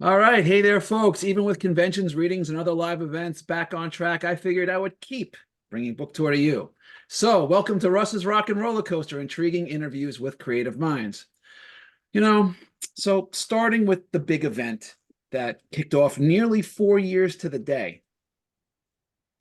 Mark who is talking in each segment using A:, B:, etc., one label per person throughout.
A: All right. Hey there, folks. Even with conventions, readings, and other live events back on track, I figured I would keep bringing book tour to you. So, welcome to Russ's Rockin Rollercoaster, intriguing interviews with creative minds. You know, so starting with the big event that kicked off nearly 4 years to the day,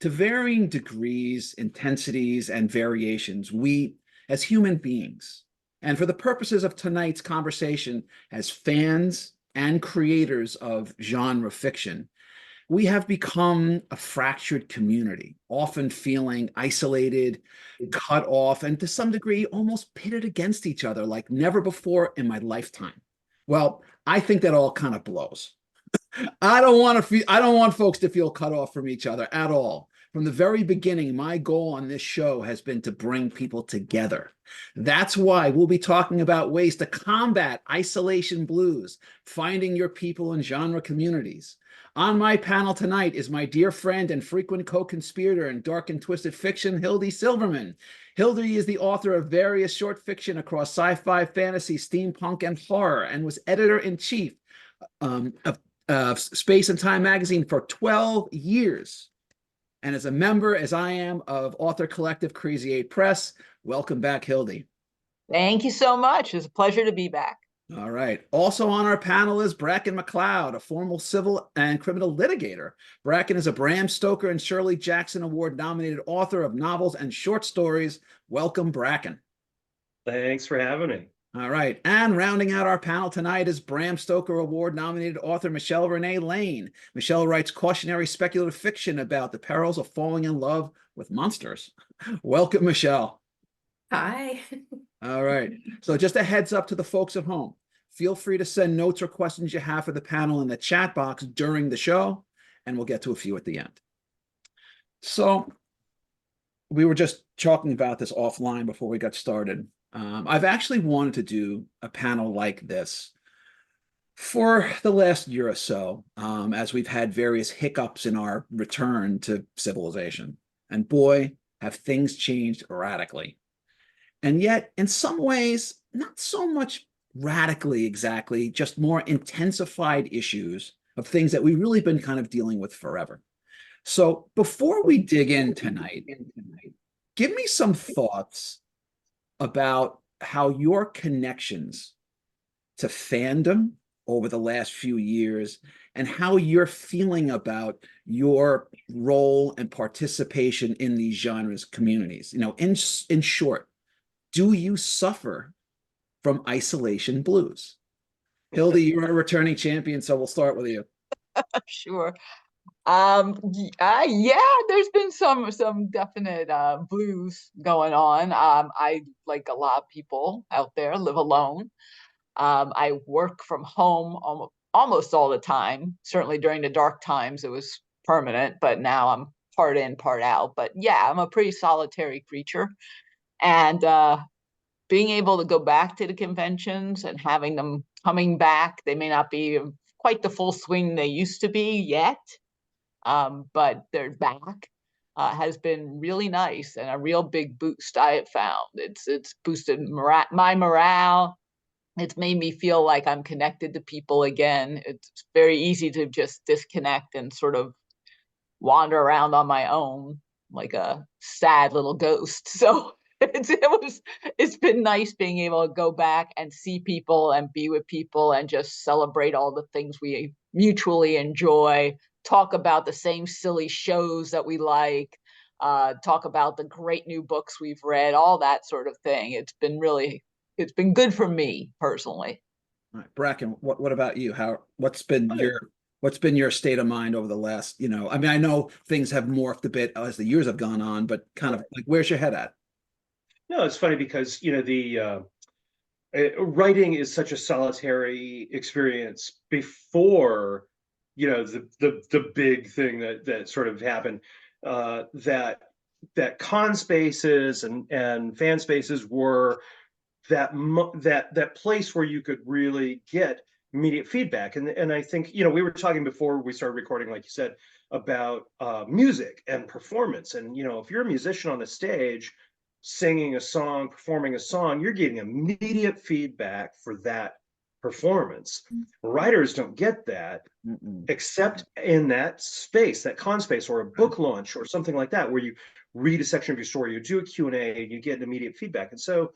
A: to varying degrees, intensities, and variations, we, as human beings, and for the purposes of tonight's conversation, as fans and creators of genre fiction, we have become a fractured community, often feeling isolated, cut off, and to some degree almost pitted against each other like never before in my lifetime. Well, I think that all kind of blows. I don't want folks to feel cut off from each other at all. From the very beginning, my goal on this show has been to bring people together. That's why we'll be talking about ways to combat isolation blues, finding your people in genre communities. On my panel tonight is my dear friend and frequent co-conspirator in dark and twisted fiction, Hildy Silverman. Hildy is the author of various short fiction across sci-fi, fantasy, steampunk, and horror, and was editor-in-chief of Space and Time magazine for 12 years, and as a member, as I am, of author collective Crazy 8 Press. Welcome back, Hildy.
B: Thank you so much. It's a pleasure to be back.
A: All right. Also on our panel is Bracken MacLeod, a former civil and criminal litigator. Bracken is a Bram Stoker and Shirley Jackson Award nominated author of novels and short stories. Welcome, Bracken.
C: Thanks for having me.
A: All right. And rounding out our panel tonight is Bram Stoker Award nominated author Michelle Renee Lane. Michelle writes cautionary speculative fiction about the perils of falling in love with monsters. Welcome, Michelle.
D: Hi.
A: All right. So just a heads up to the folks at home. Feel free to send notes or questions you have for the panel in the chat box during the show, and we'll get to a few at the end. So we were just talking about this offline before we got started. I've actually wanted to do a panel like this for the last year or so, as we've had various hiccups in our return to civilization. And boy, have things changed radically. And yet, in some ways, not so much radically exactly, just more intensified issues of things that we've really been kind of dealing with forever. So before we dig in tonight, give me some thoughts about how your connections to fandom over the last few years and how you're feeling about your role and participation in these genres communities. You know, in short, do you suffer from isolation blues? Hildy, you're a returning champion, so we'll start with you.
B: Sure. Yeah, there's been some definite blues going on. I, like a lot of people out there, live alone. I work from home almost all the time. Certainly during the dark times, it was permanent, but now I'm part in, part out. But yeah, I'm a pretty solitary creature. And being able to go back to the conventions and having them coming back, they may not be quite the full swing they used to be yet, but they're back, has been really nice and a real big boost I have found. It's boosted my morale. It's made me feel like I'm connected to people again. It's very easy to just disconnect and sort of wander around on my own like a sad little ghost. So it's been nice being able to go back and see people and be with people and just celebrate all the things we mutually enjoy, talk about the same silly shows that we like, talk about the great new books we've read, all that sort of thing. It's been good for me personally.
A: All right, Bracken, what about you? What's been your state of mind over the last, I mean, I know things have morphed a bit as the years have gone on, but kind of like, where's your head at?
C: No, it's funny because the writing is such a solitary experience before the big thing that sort of happened, that con spaces and fan spaces were that place where you could really get immediate feedback. And I think, we were talking before we started recording, like you said, about music and performance. And if you're a musician on the stage singing a song, performing a song, you're getting immediate feedback for that performance. Writers don't get that except in that space, that con space, or a book launch or something like that, where you read a section of your story, you do a Q&A, and you get immediate feedback. And so,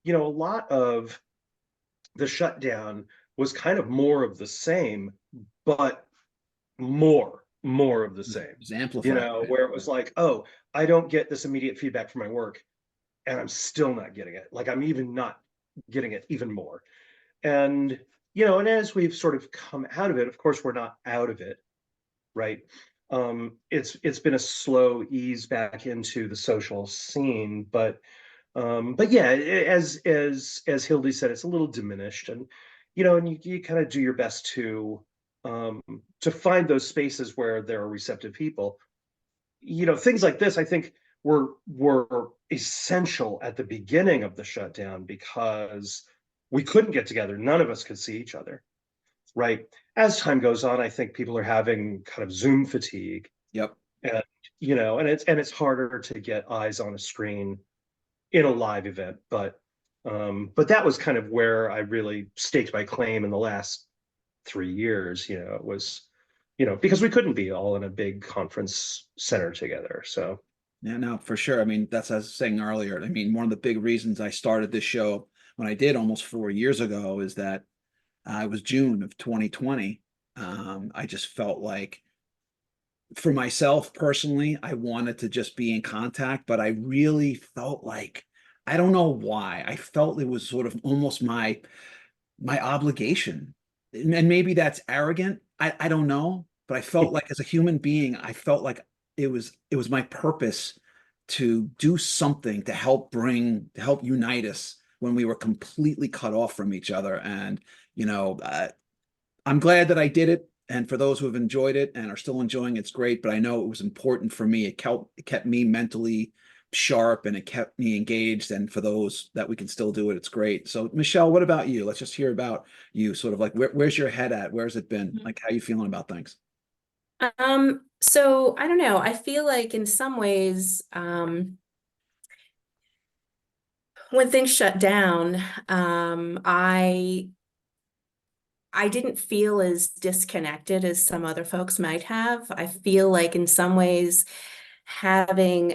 C: a lot of the shutdown was kind of more of the same, but more of the same.
A: It was amplified.
C: Where it was like, oh, I don't get this immediate feedback from my work, and I'm still not getting it. Like, I'm even not getting it even more. And and as we've sort of come out of it, of course, we're not out of it, right? It's been a slow ease back into the social scene, but yeah, as Hildy said, it's a little diminished, and and you kind of do your best to find those spaces where there are receptive people. Things like this, I think, were essential at the beginning of the shutdown, because we couldn't get together. None of us could see each other, right? As time goes on, I think people are having kind of Zoom fatigue.
A: Yep.
C: And it's harder to get eyes on a screen in a live event, but that was kind of where I really staked my claim in the last 3 years. It was because we couldn't be all in a big conference center together. So
A: yeah, no, for sure. I mean, that's as I was saying earlier. I mean, one of the big reasons I started this show when I did almost 4 years ago is that it was June of 2020. I just felt like, for myself personally, I wanted to just be in contact, but I really felt like, I don't know why, I felt it was sort of almost my obligation. And maybe that's arrogant. I don't know, but I felt like, as a human being, I felt like it was my purpose to do something to help unite us when we were completely cut off from each other. And I'm glad that I did it. And for those who have enjoyed it and are still enjoying it, it's great. But I know it was important for me. It kept me mentally sharp, and it kept me engaged. And for those that we can still do it, it's great. So, Michelle, what about you? Let's just hear about you. Sort of like, where's your head at? Where's it been? Like, how you feeling about things?
D: So I don't know. I feel like in some ways, when things shut down, I didn't feel as disconnected as some other folks might have. I feel like in some ways having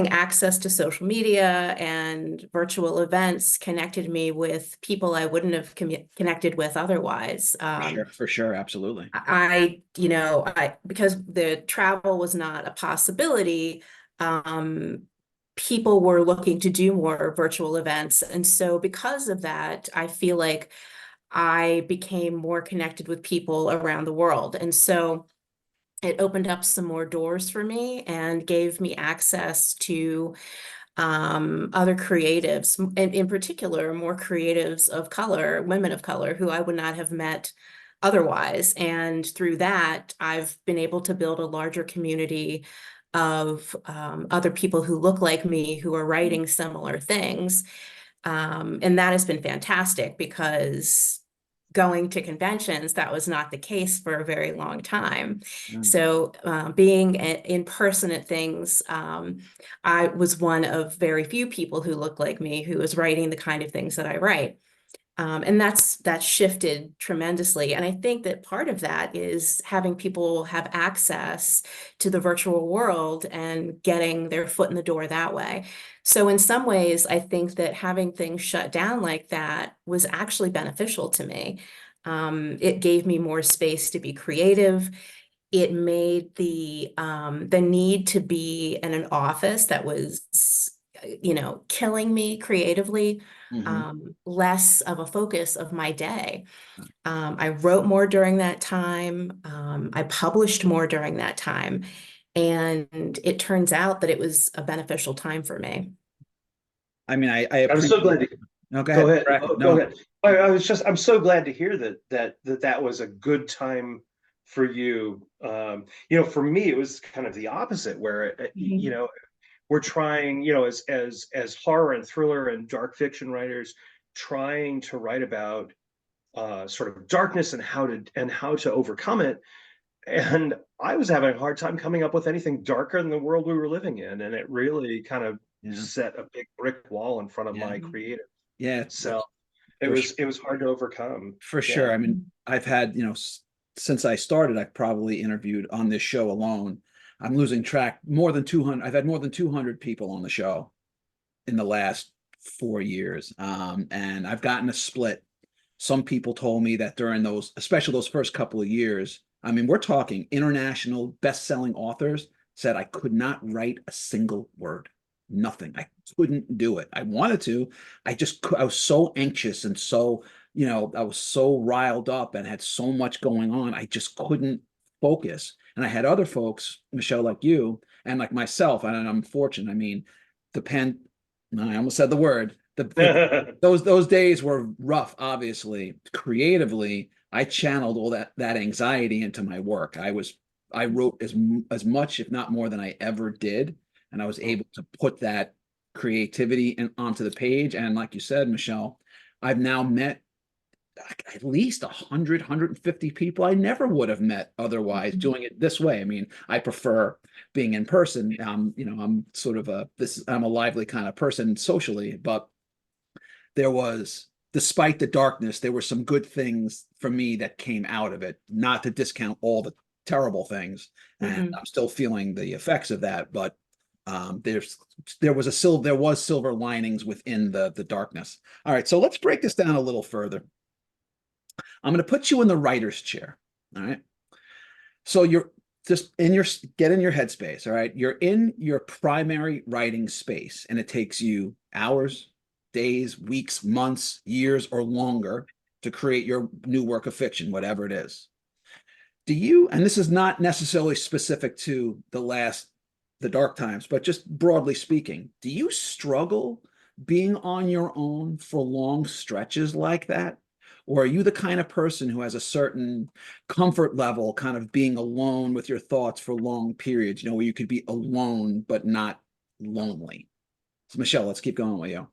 D: access to social media and virtual events connected me with people I wouldn't have connected with otherwise.
A: For sure, absolutely.
D: Because the travel was not a possibility, people were looking to do more virtual events. And so because of that, I feel like I became more connected with people around the world. And so it opened up some more doors for me and gave me access to other creatives, and in particular, more creatives of color, women of color, who I would not have met otherwise. And through that, I've been able to build a larger community of other people who look like me, who are writing similar things. And that has been fantastic, because going to conventions, that was not the case for a very long time. So being in person at things, I was one of very few people who looked like me who was writing the kind of things that I write. And that's shifted tremendously. And I think that part of that is having people have access to the virtual world and getting their foot in the door that way. So in some ways, I think that having things shut down like that was actually beneficial to me. It gave me more space to be creative. It made the need to be in an office that was, killing me creatively, less of a focus of my day. I wrote more during that time. I published more during that time. And it turns out that it was a beneficial time for me.
A: I mean, I
C: I'm so glad to
A: No, go
C: go
A: ahead.
C: ahead.
A: No.
C: Go ahead. I'm so glad to hear that was a good time for you. For me, it was kind of the opposite, where we're trying, as horror and thriller and dark fiction writers, trying to write about sort of darkness and how to overcome it. And I was having a hard time coming up with anything darker than the world we were living in, and it really kind of set a big brick wall in front of my creative
A: Yeah.
C: self. It
A: For
C: was hard to overcome.
A: For
C: Yeah.
A: sure. I mean, I've had, since I started, I've probably interviewed on this show alone. I'm losing track, more than 200. I've had more than 200 people on the show in the last 4 years. And I've gotten a split. Some people told me that during those, especially those first couple of years, I mean, we're talking international best-selling authors said I could not write a single word, nothing. I couldn't do it. I wanted to. I was so anxious and so, I was so riled up and had so much going on. I just couldn't focus. And I had other folks, Michelle, like you, and like myself, and I'm fortunate. I mean, I almost said the word. Those days were rough, obviously. Creatively, I channeled all that anxiety into my work. I wrote as much, if not more, than I ever did, and I was able to put that creativity onto the page. And like you said, Michelle, I've now met at least 100, 150 people I never would have met otherwise doing it this way. I mean, I prefer being in person. I'm sort of I'm a lively kind of person socially, but despite the darkness, there were some good things for me that came out of it, not to discount all the terrible things. And I'm still feeling the effects of that, but there was silver linings within the darkness. All right, so let's break this down a little further. I'm going to put you in the writer's chair. All right. So you're just get in your headspace. All right. You're in your primary writing space, and it takes you hours, days, weeks, months, years, or longer to create your new work of fiction, whatever it is. And this is not necessarily specific to the dark times, but just broadly speaking, do you struggle being on your own for long stretches like that? Or are you the kind of person who has a certain comfort level, kind of being alone with your thoughts for long periods, where you could be alone but not lonely? So Michelle, let's keep going with you.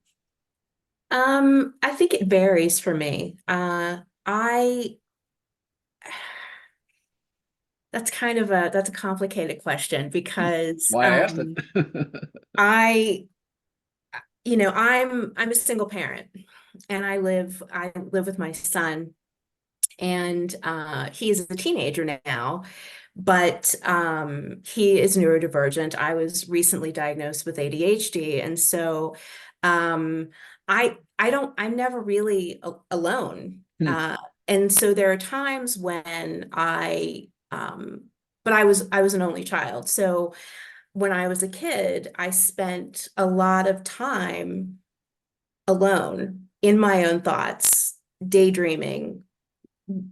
D: I think it varies for me. That's a complicated question because
A: Why I asked it.
D: I'm a single parent, and I live with my son, and he is a teenager now, but he is neurodivergent. I was recently diagnosed with ADHD, and so I'm never really alone. And so there are times when but I was an only child. So when I was a kid, I spent a lot of time alone in my own thoughts, daydreaming,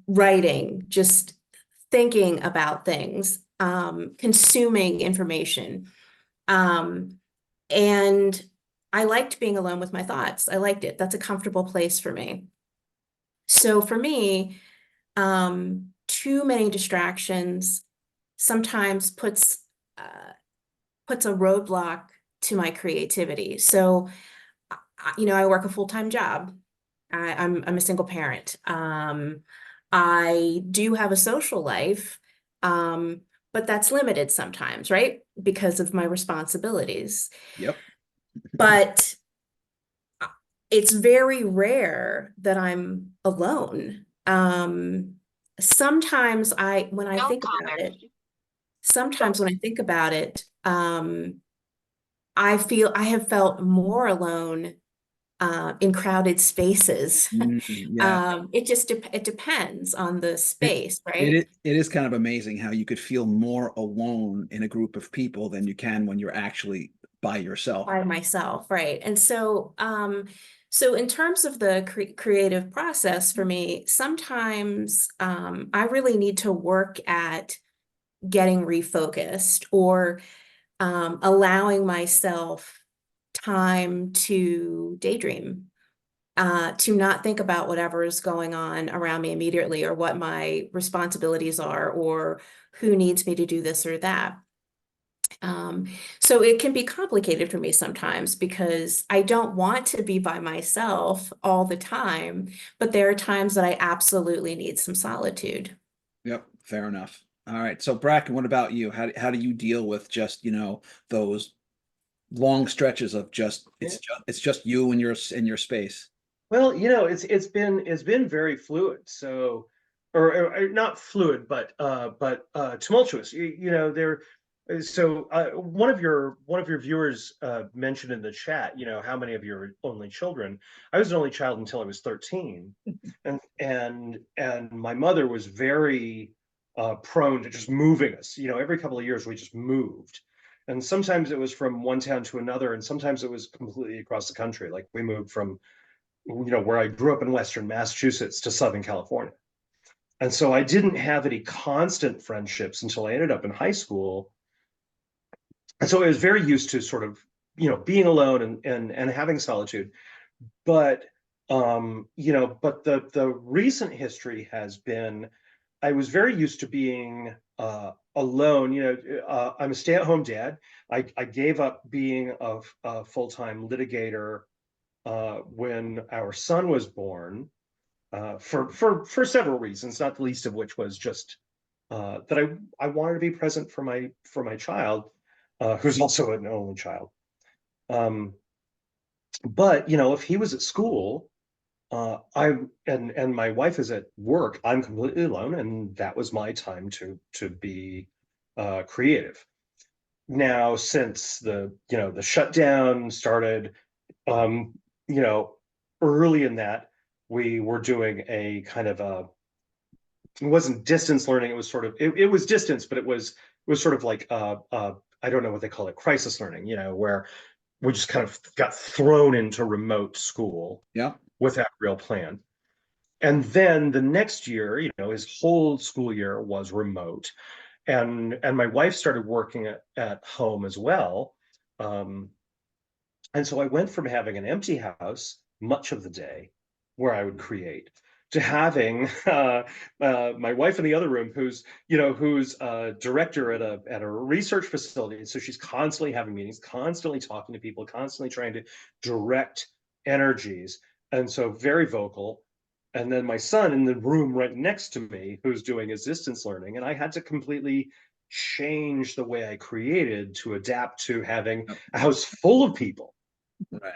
D: writing, just thinking about things, consuming information. And I liked being alone with my thoughts. I liked it. That's a comfortable place for me. So for me, too many distractions sometimes puts a roadblock to my creativity. So, I work a full-time job. I'm a single parent. I do have a social life, but that's limited sometimes, right? Because of my responsibilities.
A: Yep.
D: But it's very rare that I'm alone. Sometimes when I think about it, I have felt more alone in crowded spaces.
A: Yeah.
D: It depends on the space, right?
A: It is kind of amazing how you could feel more alone in a group of people than you can when you're actually by yourself.
D: By myself, right. And so so in terms of the creative process for me, sometimes I really need to work at getting refocused, or allowing myself time to daydream, to not think about whatever is going on around me immediately, or what my responsibilities are, or who needs me to do this or that. So it can be complicated for me sometimes because I don't want to be by myself all the time, but there are times that I absolutely need some solitude.
A: Yep, fair enough. All right. So Bracken, what about you? How do you deal with just, those long stretches of it's just you and in your space?
C: Well, it's been very fluid. So, or not fluid, but tumultuous. One of your viewers mentioned in the chat, how many of your only children. I was an only child until I was 13, and my mother was very prone to just moving us. Every couple of years we just moved. And sometimes it was from one town to another, and sometimes it was completely across the country. Like we moved from where I grew up in Western Massachusetts to Southern California. And so I didn't have any constant friendships until I ended up in high school. And so I was very used to sort of, being alone and having solitude. But but the recent history has been I was very used to being alone. I'm a stay-at-home dad. I gave up being a full-time litigator when our son was born, for several reasons, not the least of which was just that I wanted to be present for my child, who's also an only child. Um, but if he was at school, I and my wife is at work, I'm completely alone, and that was my time to be creative. Now, since the shutdown started, um, you know, early in that, we were doing a kind of it wasn't distance learning. It was sort of, it was distance, but it was sort of like, I don't know what they call it, crisis learning, where we just kind of got thrown into remote school
A: Yeah.
C: without a real plan. And then the next year, his whole school year was remote. And my wife started working at home as well. Um, And so I went from having an empty house much of the day where I would create to having my wife in the other room who's a director at a research facility. And so she's constantly having meetings, constantly talking to people, constantly trying to direct energies. And so very vocal. And then my son in the room right next to me who's doing his distance learning. And I had to completely change the way I created to adapt to having a house full of people,
A: Right.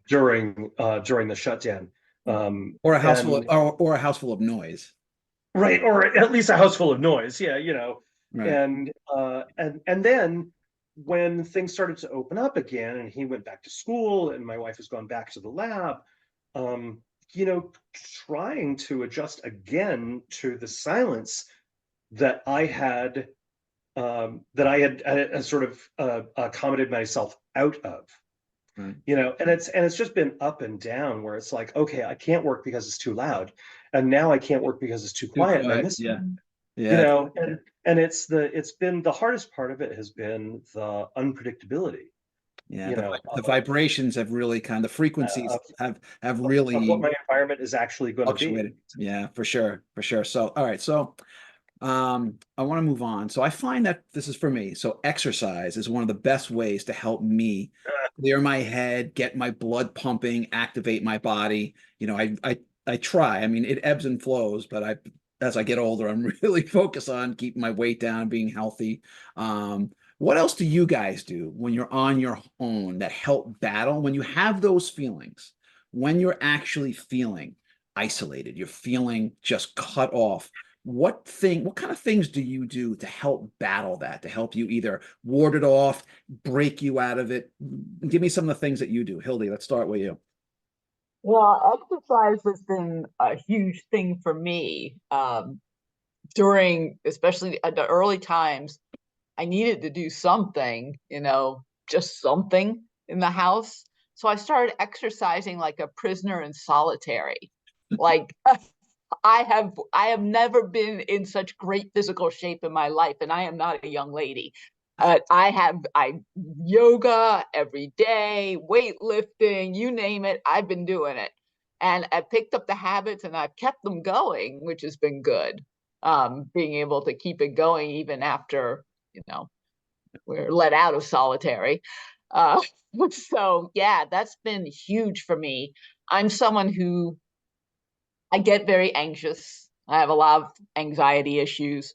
C: during the shutdown.
A: Or a house full of,
C: And
A: or a house full of noise.
C: right, or at least a house full of noise. Yeah,
A: Right.
C: and then when things started to open up again, and he went back to school, and my wife has gone back to the lab, um, trying to adjust again to the silence that I had sort of accommodated myself out of.
A: Right.
C: And it's just been up and down, where it's like, okay, I can't work because it's too loud, and now I can't work because it's too
A: Too
C: quiet, and I
A: quiet.
C: miss it.
A: Yeah.
C: you
A: Yeah.
C: know and it's been the hardest part of it has been the unpredictability,
A: Yeah.
C: you
A: The,
C: know
A: the vibrations have really kind of, the frequencies
C: of,
A: have
C: of what
A: really
C: my environment is actually going to be.
A: fluctuated. Yeah, for sure. For sure. So, all right. So, I want to move on. So I find that this is for me. So exercise is one of the best ways to help me clear my head, get my blood pumping, activate my body. I try. I mean, it ebbs and flows, but as I get older, I'm really focused on keeping my weight down, being healthy. What else do you guys do when you're on your own that help battle when you have those feelings, when you're actually feeling isolated, you're feeling just cut off? What kind of things do you do to help battle that, to help you either ward it off, break you out of it? Give me some of the things that you do. Hildy, let's start with you.
B: Well, exercise has been a huge thing for me. During, especially at the early times, I needed to do something, just something in the house. So I started exercising like a prisoner in solitary. Like I have never been in such great physical shape in my life, and I am not a young lady. I yoga every day, weightlifting, you name it, I've been doing it. And I picked up the habits and I've kept them going, which has been good. Being able to keep it going even after, we're let out of solitary. Uh, so yeah, that's been huge for me. I'm someone who I get very anxious. I have a lot of anxiety issues,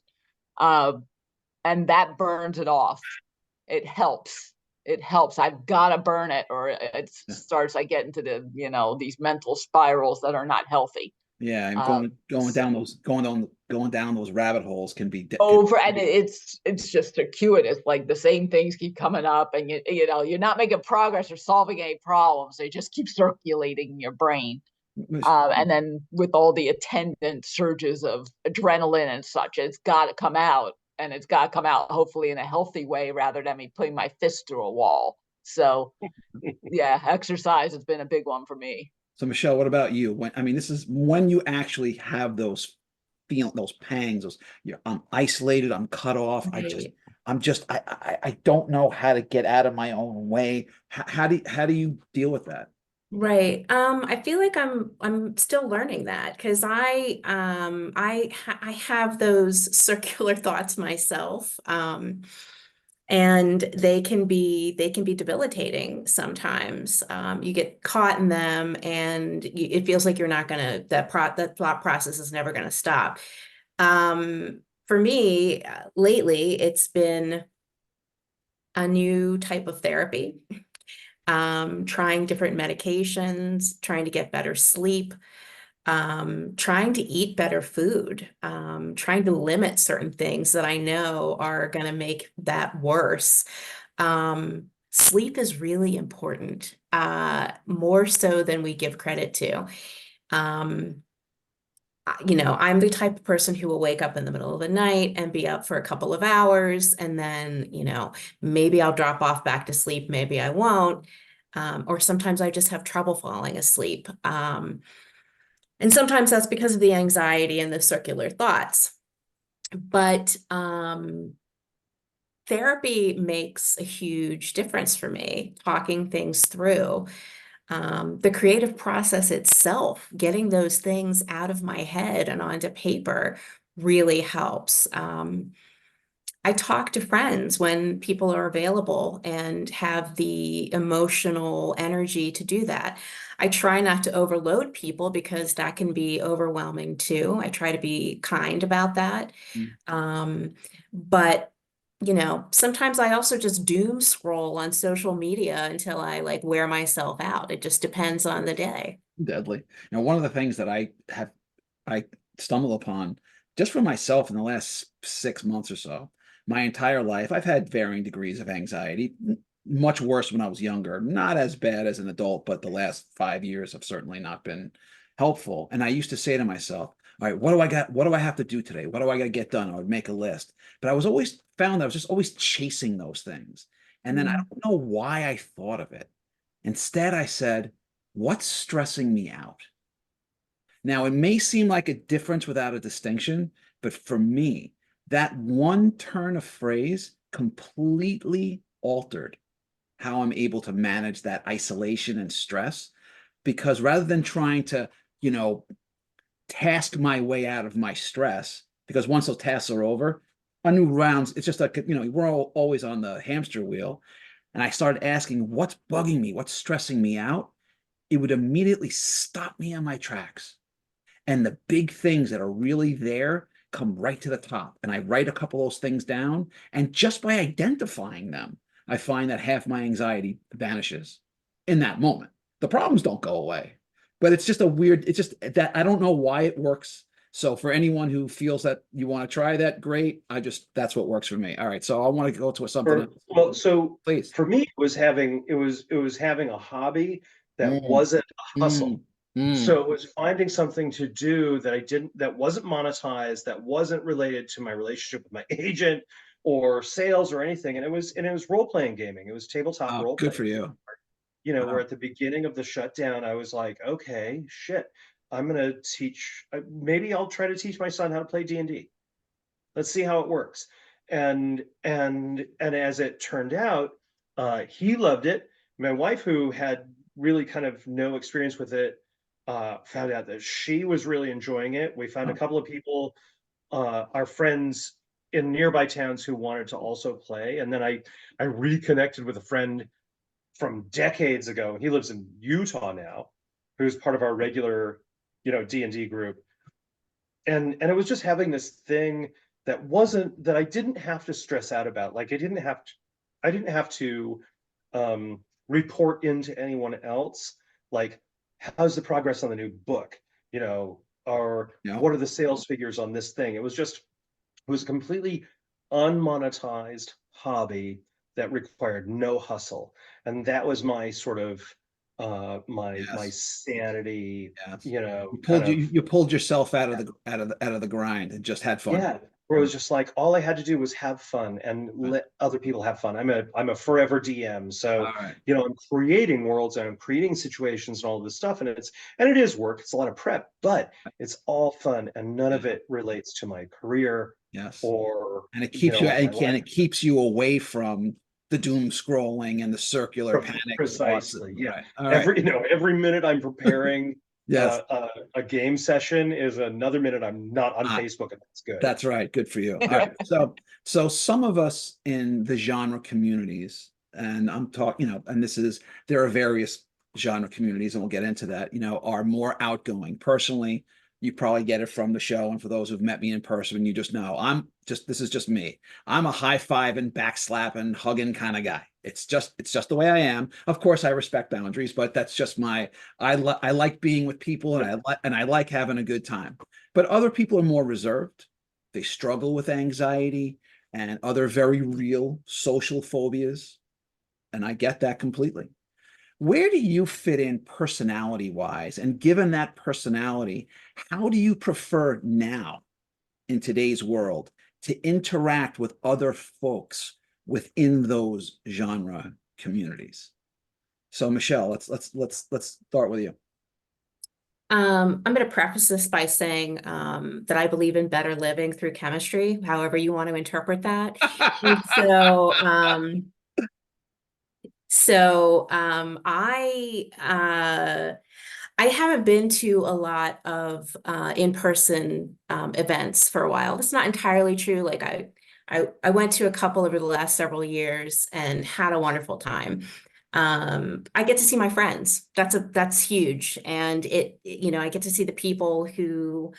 B: uh, and that burns it off. It helps. it helps. I've got to burn it, or it starts, I get into the, these mental spirals that are not healthy.
A: Yeah, and
B: Um,
A: going down those rabbit holes can be
B: over, and it's just circuitous. Like the same things keep coming up, and you're not making progress or solving any problems. They just keep circulating in your brain. And then with all the attendant surges of adrenaline and such, it's got to come out, and it's got to come out hopefully in a healthy way rather than me putting my fist through a wall. So yeah, exercise has been a big one for me.
A: So Michelle, what about you? This is when you actually have those those pangs, I'm isolated, I'm cut off.
D: Right.
A: I don't know how to get out of my own way. How do you deal with that?
D: Right. I feel like I'm still learning that because I have those circular thoughts myself. And they can be debilitating sometimes. You get caught in them, and it feels like you're not gonna that thought process is never gonna stop. For me, lately, it's been a new type of therapy. Trying different medications, trying to get better sleep, trying to eat better food, trying to limit certain things that I know are going to make that worse. Sleep is really important, more so than we give credit to. I'm the type of person who will wake up in the middle of the night and be up for a couple of hours, and then, maybe I'll drop off back to sleep, maybe I won't. Or sometimes I just have trouble falling asleep. And sometimes that's because of the anxiety and the circular thoughts. But therapy makes a huge difference for me, talking things through. The creative process itself, getting those things out of my head and onto paper really helps. I talk to friends when people are available and have the emotional energy to do that. I try not to overload people because that can be overwhelming too. I try to be kind about that.
A: Mm.
D: But sometimes I also just doom scroll on social media until I like wear myself out. It just depends on the day.
A: Deadly. Now, one of the things that I stumbled upon just for myself in the last 6 months or so, my entire life, I've had varying degrees of anxiety, much worse when I was younger, not as bad as an adult, but the last 5 years have certainly not been helpful. And I used to say to myself, all right, what do I got? What do I have to do today? What do I got to get done? I would make a list. But I was always found I was just always chasing those things. And then I don't know why I thought of it. Instead, I said, what's stressing me out? Now, it may seem like a difference without a distinction, but for me, that one turn of phrase completely altered how I'm able to manage that isolation and stress. Because rather than trying to, task my way out of my stress, because once those tasks are over, a new rounds, it's just like, we're all always on the hamster wheel. And I started asking, what's bugging me? What's stressing me out? It would immediately stop me in my tracks. And the big things that are really there come right to the top. And I write a couple of those things down. And just by identifying them, I find that half my anxiety vanishes in that moment. The problems don't go away, but it's just it's just that I don't know why it works. So for anyone who feels that you want to try that, great. That's what works for me. All right. So I want to go to something else.
C: Well, so
A: Please.
C: for me, it was having a hobby that
A: Mm,
C: wasn't a hustle.
A: mm.
C: So it was finding something to do that wasn't monetized, that wasn't related to my relationship with my agent or sales or anything. And it was role-playing gaming. It was tabletop
A: Oh, good
C: role-playing.
A: for you.
C: Where
A: Wow.
C: at the beginning of the shutdown, I was like, okay, shit, I'm gonna maybe I'll try to teach my son how to play D&D. Let's see how it works. And as it turned out, he loved it. My wife, who had really kind of no experience with it, found out that she was really enjoying it. We found a
A: Oh,
C: couple of people, our friends in nearby towns, who wanted to also play. And then I reconnected with a friend from decades ago. He lives in Utah now, who's part of our regular, D&D group. And it was just having this thing that I didn't have to stress out about. Like I didn't have to report into anyone else, like, how's the progress on the new book, you know, or
A: Yeah.
C: what are the sales figures on this thing. It was a completely unmonetized hobby that required no hustle, and that was my sort of my
A: Yes.
C: sanity,
A: Yes.
C: you know,
A: You
C: kind
A: pulled
C: of.
A: you pulled yourself out of the grind and just had fun.
C: Yeah, where it was just like all I had to do was have fun and
A: Right.
C: let other people have fun. I'm a forever DM, so
A: All right.
C: you know, I'm creating worlds and I'm creating situations and all this stuff, and it is work. It's a lot of prep, but it's all fun, and none
A: Yeah.
C: of it relates to my career
A: Yes.
C: or,
A: And it
C: you
A: keeps
C: know,
A: you
C: like my
A: and
C: life.
A: it keeps you away from the doom scrolling and the circular panic thoughts.
C: Precisely, yeah.
A: Right. All right.
C: Every minute I'm preparing
A: Yes.
C: a game session is another minute I'm not on
A: Ah,
C: Facebook, and that's good.
A: that's right. Good for you. All right. So some of us in the genre communities, and I'm talking, and there are various genre communities, and we'll get into that, are more outgoing. Personally, you probably get it from the show. And for those who've met me in person, you just know this is just me. I'm a high fiving, backslapping, hugging kind of guy. It's just the way I am. Of course, I respect boundaries, but that's just I like being with people, and I like having a good time. But other people are more reserved. They struggle with anxiety and other very real social phobias. And I get that completely. Where do you fit in personality wise? And given that personality, how do you prefer now in today's world to interact with other folks within those genre communities? So Michelle, let's start with you.
D: I'm going to preface this by saying that I believe in better living through chemistry, however you want to interpret that. And I haven't been to a lot of in-person events for a while. That's not entirely true. Like I went to a couple over the last several years and had a wonderful time. I get to see my friends. That's huge. And I get to see the people who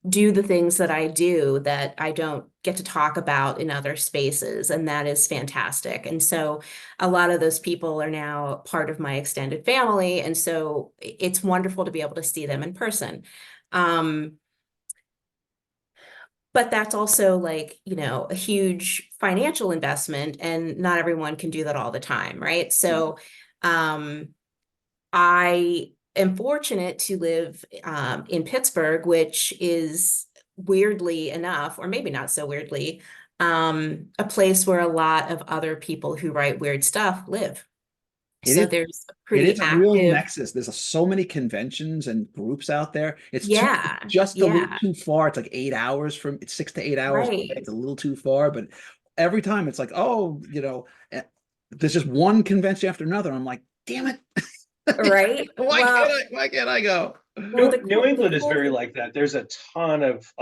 D: do the things that I do that I don't get to talk about in other spaces. And that is fantastic. And so a lot of those people are now part of my extended family. And so it's wonderful to be able to see them in person. But that's also like, a huge financial investment, and not everyone can do that all the time, right? So I am fortunate to live in Pittsburgh, which is weirdly enough, or maybe not so weirdly, a place where a lot of other people who write weird stuff live.
A: It
D: So
A: is
D: there's a
A: it
D: pretty
A: is a real
D: active,
A: nexus. There's so many conventions and groups out there.
D: yeah,
A: Just a little
D: yeah,
A: too far. It's like 8 hours it's 6 to 8 hours away.
D: right,
A: It's a little too far, but every time it's like, oh, there's just one convention after another. I'm like, damn it.
D: right. Well,
A: Why can't I go?
D: well,
C: New
D: the
C: England is
D: cool
C: very
D: thing,
C: like that. There's a ton of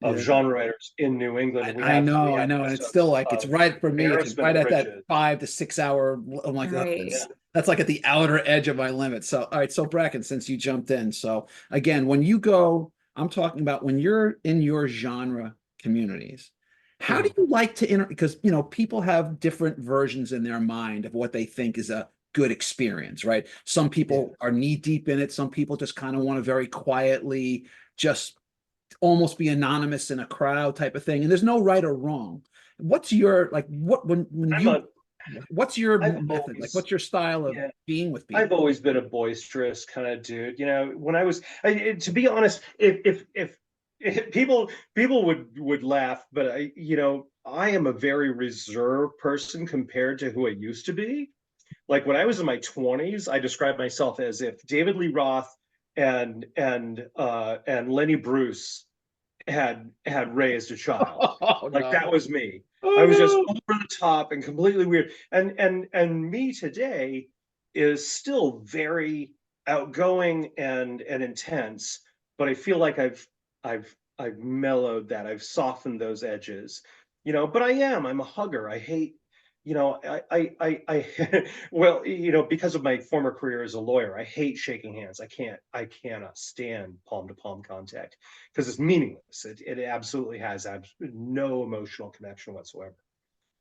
A: Yeah.
C: genre writers in New England.
A: I know,
C: We
A: I
C: have
A: know. And it's still
C: episodes
A: like it's
C: of
A: right for me. It's
C: embarrassment
A: right
C: of
A: at that
C: riches.
A: 5 to 6 hour. I'm like, oh,
D: right.
A: that's like at the outer edge of my limit. So, all right. So, Bracken, since you jumped in, so again, when you go, I'm talking about when you're in your genre communities, how do
C: Mhm.
A: you like to because people have different versions in their mind of what they think is a good experience, right? Some
C: Yeah.
A: people are knee deep in it. Some people just kind of want to very quietly just almost be anonymous in a crowd type of thing. And there's no right or wrong. What's your like what when
C: I'm
A: you
C: a
A: what's your
C: I've
A: method? Like
C: always
A: what's your style of
C: yeah,
A: being with
C: I've
A: people?
C: always been a boisterous kind of dude. You know, when I was to be honest, if people would laugh, but I am a very reserved person compared to who I used to be. Like when I was in my 20s, I described myself as if David Lee Roth and Lenny Bruce had raised a child.
A: Oh
C: Like
A: no.
C: that was me.
A: Oh
C: I was just
A: no.
C: over the top and completely weird. And me today is still very outgoing and intense, but I feel like I've mellowed that. I've softened those edges. But I'm a hugger. I hate well, because of my former career as a lawyer, I hate shaking hands. I cannot stand palm to palm contact because it's meaningless. It absolutely has no emotional connection whatsoever.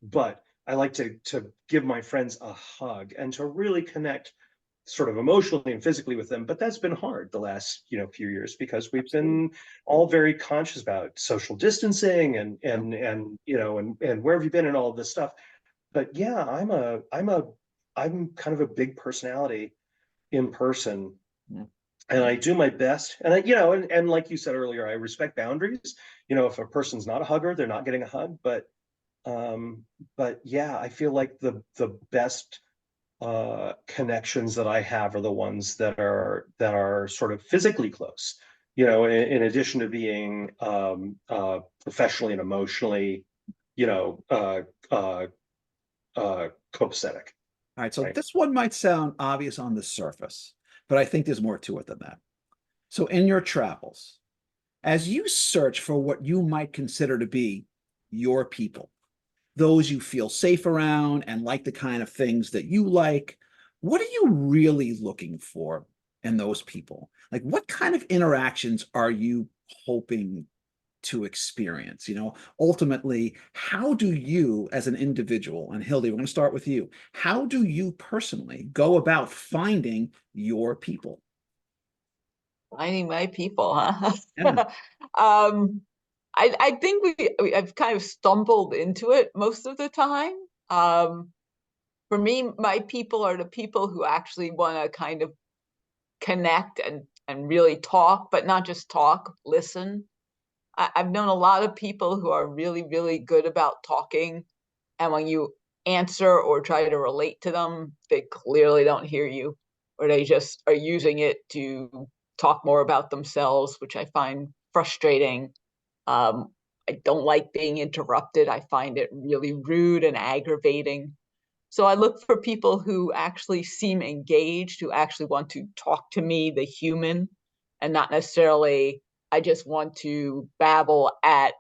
C: But like to give my friends a hug and to really connect sort of emotionally and physically with them. But that's been hard the last, few years, because we've been all very conscious about social distancing and where have you been and all of this stuff. But yeah, I'm kind of a big personality in person.
A: Yeah.
C: And I do my best. And and like you said earlier, I respect boundaries. If a person's not a hugger, they're not getting a hug. But yeah, I feel like the best connections that I have are the ones that are sort of physically close. In addition to being professionally and emotionally, you know, uh, uh, copacetic.
A: All right, so
C: Right.
A: this one might sound obvious on the surface, but I think there's more to it than that. So in your travels, as you search for what you might consider to be your people, those you feel safe around and like the kind of things that you like, what are you really looking for in those people? Like, what kind of interactions are you hoping to experience? Ultimately, how do you as an individual, and Hildy, we're going to start with you, how do you personally go about finding your people?
B: Finding my people, huh?
A: Yeah.
B: I think I've kind of stumbled into it most of the time. For me, my people are the people who actually want to kind of connect and really talk, but not just talk, listen. I've known a lot of people who are really, really good about talking, and when you answer or try to relate to them, they clearly don't hear you, or they just are using it to talk more about themselves, which I find frustrating. I don't like being interrupted. I find it really rude and aggravating. So I look for people who actually seem engaged, who actually want to talk to me, the human, and not necessarily, I just want to babble at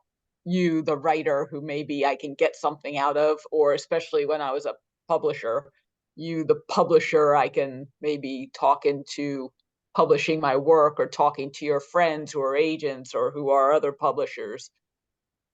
B: you, the writer, who maybe I can get something out of, or especially when I was a publisher, you, the publisher, I can maybe talk into publishing my work or talking to your friends who are agents or who are other publishers.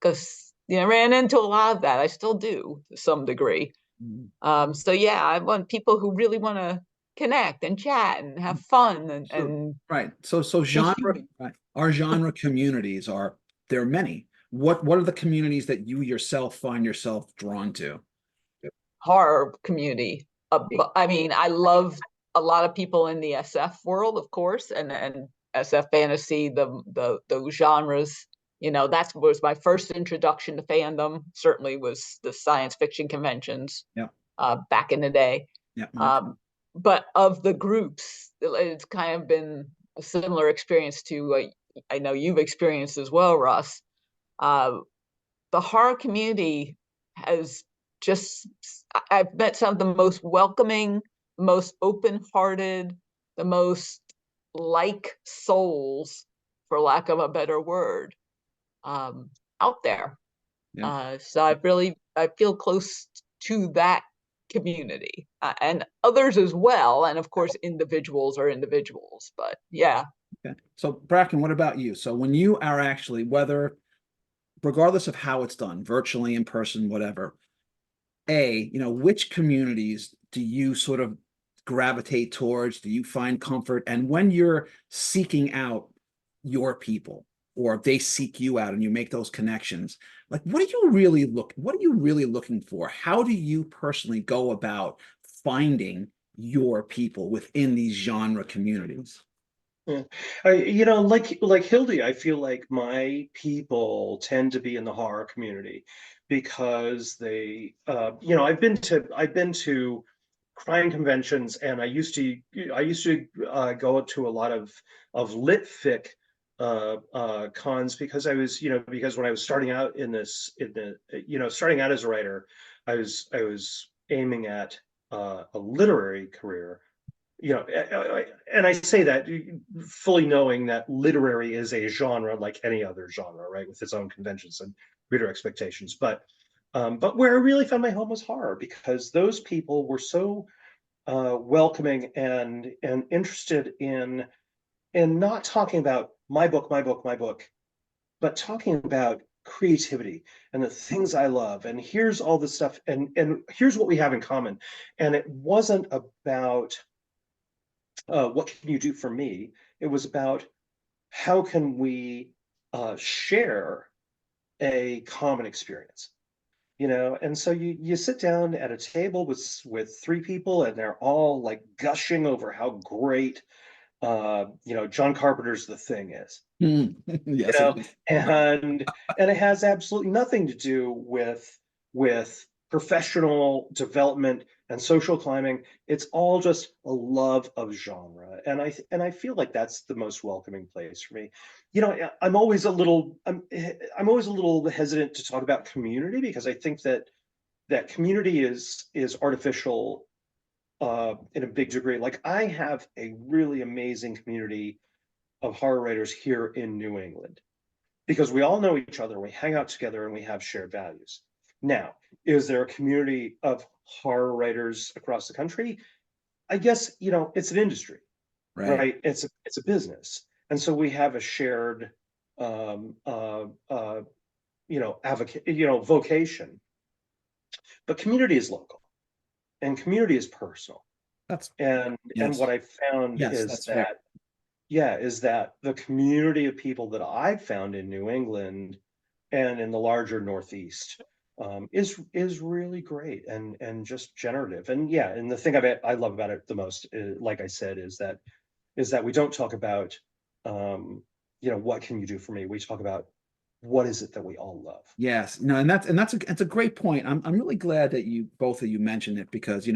B: Because I ran into a lot of that. I still do to some degree.
A: Mhm.
B: So yeah, I want people who really want to connect and chat and have fun
A: So,
B: and
A: right. So
B: be
A: genre,
B: human.
A: right. Our genre communities are, there are many. What are the communities that you yourself find yourself drawn to?
B: Horror community. I mean, I love a lot of people in the SF world, of course, and SF fantasy, those genres. That was my first introduction to fandom. Certainly was the science fiction conventions
A: Yeah.
B: back in the day.
A: Yeah.
B: Um, but of the groups, it's kind of been a similar experience to I know you've experienced as well, Russ. Uh, the horror community has just, I've met some of the most welcoming, most open-hearted, the most like souls, for lack of a better word, out there.
A: Yeah.
B: So I feel close to that community, and others as well. And of course, individuals are individuals, but yeah.
A: Okay. So Bracken, what about you? So when you are actually, whether regardless of how it's done, virtually, in person, whatever, which communities do you sort of gravitate towards? Do you find comfort? And when you're seeking out your people, or they seek you out and you make those connections, like what are you really looking for? How do you personally go about finding your people within these genre communities?
C: Yeah. Like Hildy, I feel like my people tend to be in the horror community because I've been to crime conventions, and I used to go to a lot of lit fic cons, because when I was starting out starting out as a writer, I was aiming at a literary career. And I say that fully knowing that literary is a genre like any other genre, right, with its own conventions and reader expectations. But where I really found my home was horror, because those people were so welcoming and interested in not talking about my book, but talking about creativity and the things I love, and here's all the stuff, and here's what we have in common. And it wasn't about what can you do for me? It was about how can we share a common experience, you know? And so you sit down at a table with three people, and they're all like gushing over how great John Carpenter's The Thing is,
A: Hmm.
C: you
A: Yes, it
C: know,
A: is.
C: and it has absolutely nothing to do with professional development and social climbing. It's all just a love of genre, and I feel like that's the most welcoming place for me. You know, I'm always a little hesitant to talk about community, because I think that community is artificial in a big degree. Like, I have a really amazing community of horror writers here in New England, because we all know each other, we hang out together, and we have shared values. Now, is there a community of horror writers across the country? I guess, it's an industry,
A: Right.
C: right? It's a business. And so we have a shared advocate, vocation. But community is local, and community is personal.
A: That's
C: And
A: yes.
C: what I found
A: Yes,
C: is
A: that's fair.
C: that the community of people that I've found in New England and in the larger Northeast is really great and just generative. And yeah, and the thing I love about it the most, like I said, is that we don't talk about what can you do for me. We talk about what is it that we all love.
A: Yes, no, and that's a great point. I'm really glad that you both of you mentioned it, because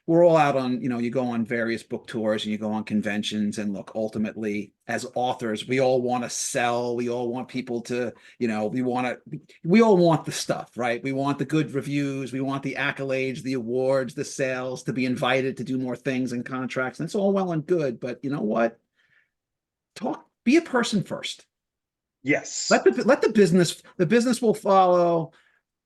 A: we're all out on, you go on various book tours and you go on conventions, and look, ultimately, as authors, we all want to sell, we all want people to, we all want the stuff, right? We want the good reviews, we want the accolades, the awards, the sales, to be invited to do more things and contracts. And it's all well and good, but you know what? Be a person first.
C: Yes.
A: Let the business will follow.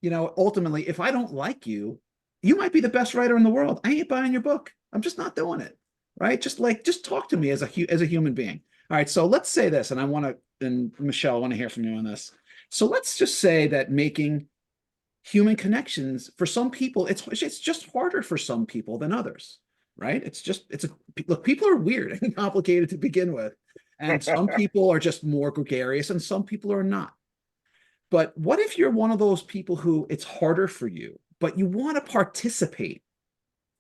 A: Ultimately, if I don't like you, you might be the best writer in the world. I ain't buying your book. I'm just not doing it. Right? Just talk to me as a human being. All right. So let's say this, and Michelle, I want to hear from you on this. So let's just say that making human connections, for some people, it's just harder for some people than others. Right? Look, people are weird and complicated to begin with. And some people are just more gregarious, and some people are not. But what if you're one of those people who it's harder for you, but you want to participate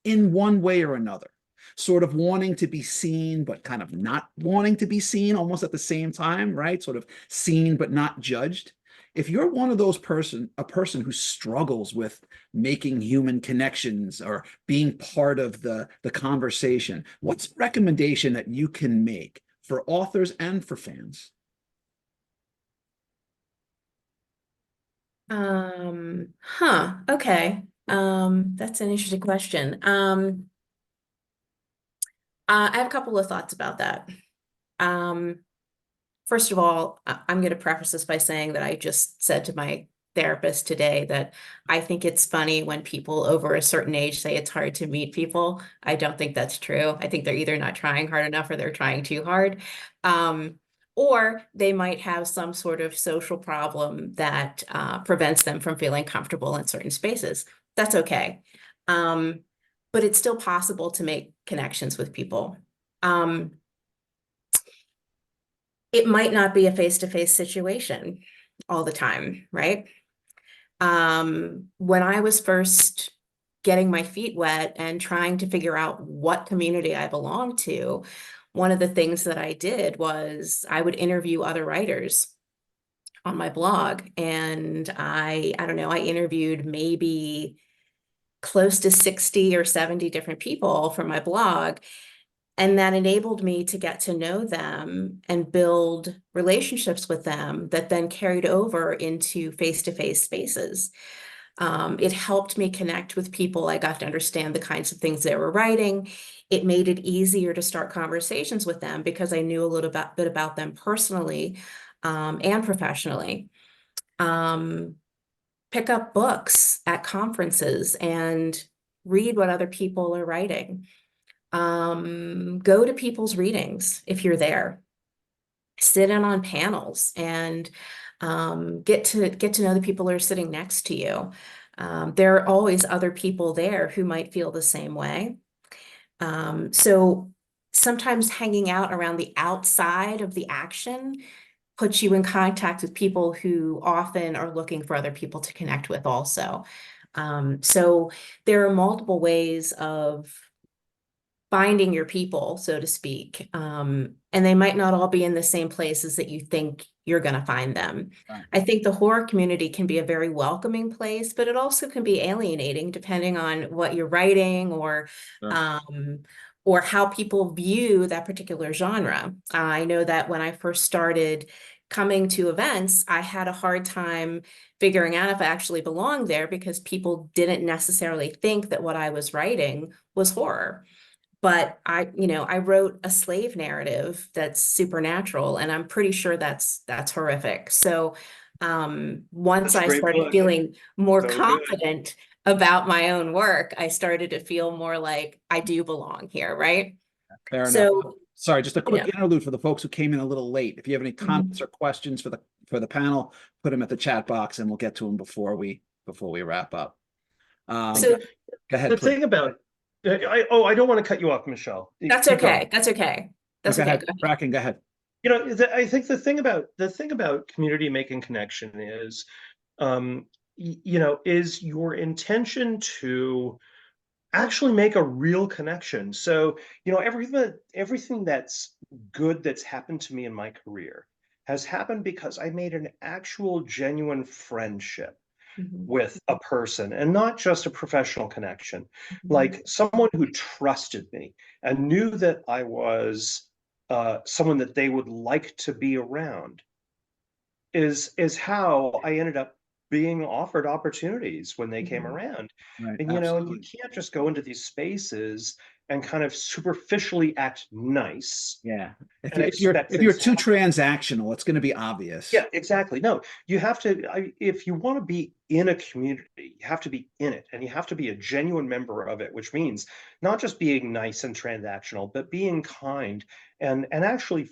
A: in one way or another, sort of wanting to be seen, but kind of not wanting to be seen almost at the same time, right? Sort of seen, but not judged. If you're one of those a person who struggles with making human connections or being part of the conversation, what's a recommendation that you can make for authors and for fans?
D: Okay. That's an interesting question. I have a couple of thoughts about that. First of all, I'm going to preface this by saying that I just said to my therapist today that I think it's funny when people over a certain age say it's hard to meet people. I don't think that's true. I think they're either not trying hard enough or they're trying too hard. Or they might have some sort of social problem that prevents them from feeling comfortable in certain spaces. That's okay. But it's still possible to make connections with people. It might not be a face-to-face situation all the time, right? When I was first getting my feet wet and trying to figure out what community I belonged to, one of the things that I did was I would interview other writers on my blog. And I don't know, I interviewed maybe close to 60 or 70 different people for my blog. And that enabled me to get to know them and build relationships with them that then carried over into face-to-face spaces. It helped me connect with people. I got to understand the kinds of things they were writing. It made it easier to start conversations with them because I knew a little bit about them personally and professionally. Pick up books at conferences and read what other people are writing. Go to people's readings if you're there. sit in on panels and get to know the people who are sitting next to you. There are always other people there who might feel the same way. So sometimes hanging out around the outside of the action puts you in contact with people who often are looking for other people to connect with also. So there are multiple ways of finding your people, so to speak. And they might not all be in the same places that you think you're going to find them.
A: Right.
D: I think the horror community can be a very welcoming place, but it also can be alienating depending on what you're writing
A: Sure.
D: or how people view that particular genre. I know that when I first started coming to events, I had a hard time figuring out if I actually belonged there because people didn't necessarily think that what I was writing was horror. But I wrote a slave narrative that's supernatural, and I'm pretty sure that's horrific. So once
C: That's a
D: I
C: great
D: started
C: book.
D: feeling more
C: So good.
D: confident about my own work, I started to feel more like I do belong here, right?
A: Fair enough.
D: So,
A: Sorry, just a
D: you
A: quick
D: know,
A: interlude for the folks who came in a little late. If you have any comments
D: mhm.
A: or questions for the panel, put them at the chat box and we'll get to them before we wrap up.
D: So
A: Go ahead,
C: The
A: please.
C: thing about, I don't want to cut you off, Michelle.
D: that's
C: Keep going.
D: okay. That's okay.
A: No,
D: That's
A: go
D: okay.
A: ahead.
D: Go ahead.
A: Bracken, go ahead.
C: I think the thing about community making connection is, is your intention to actually make a real connection. So, everything that's good that's happened to me in my career has happened because I made an actual genuine friendship
D: Mhm.
C: with a person, and not just a professional connection,
D: Mhm.
C: like someone who trusted me and knew that I was someone that they would like to be around, is how I ended up being offered opportunities when they came
D: Mhm.
C: around.
A: Right,
C: And you
A: absolutely.
C: can't just go into these spaces and kind of superficially act nice
A: Yeah.
C: and expect
A: If you're
C: things to
A: too
C: happen.
A: transactional, it's going to be obvious.
C: Yeah, exactly. No, you have to, if you want to be in a community, you have to be in it, and you have to be a genuine member of it, which means not just being nice and transactional, but being kind and actually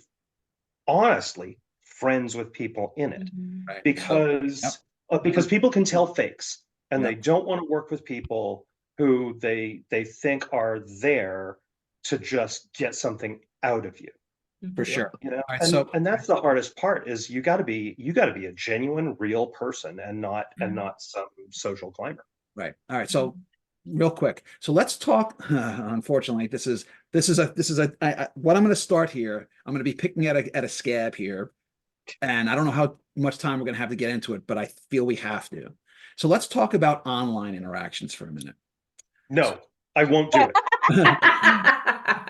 C: honestly friends with people in it.
D: Mhm.
A: Right. So, yep,
C: Because people can tell fakes, and they
A: yep,
C: don't want to work with people who they think are there to just get something out of you.
A: for
D: Mhm.
A: sure.
C: You know,
A: All right.
C: and
A: So,
C: and that's the hardest part, is you got to be a genuine, real person, and not some social climber.
A: right. All right. So,
D: Mhm.
A: real quick. So let's talk. Unfortunately, what I'm going to start here. I'm going to be picking at a scab here, and I don't know how much time we're going to have to get into it, but I feel we have to. So let's talk about online interactions for a minute.
C: No, I won't do it.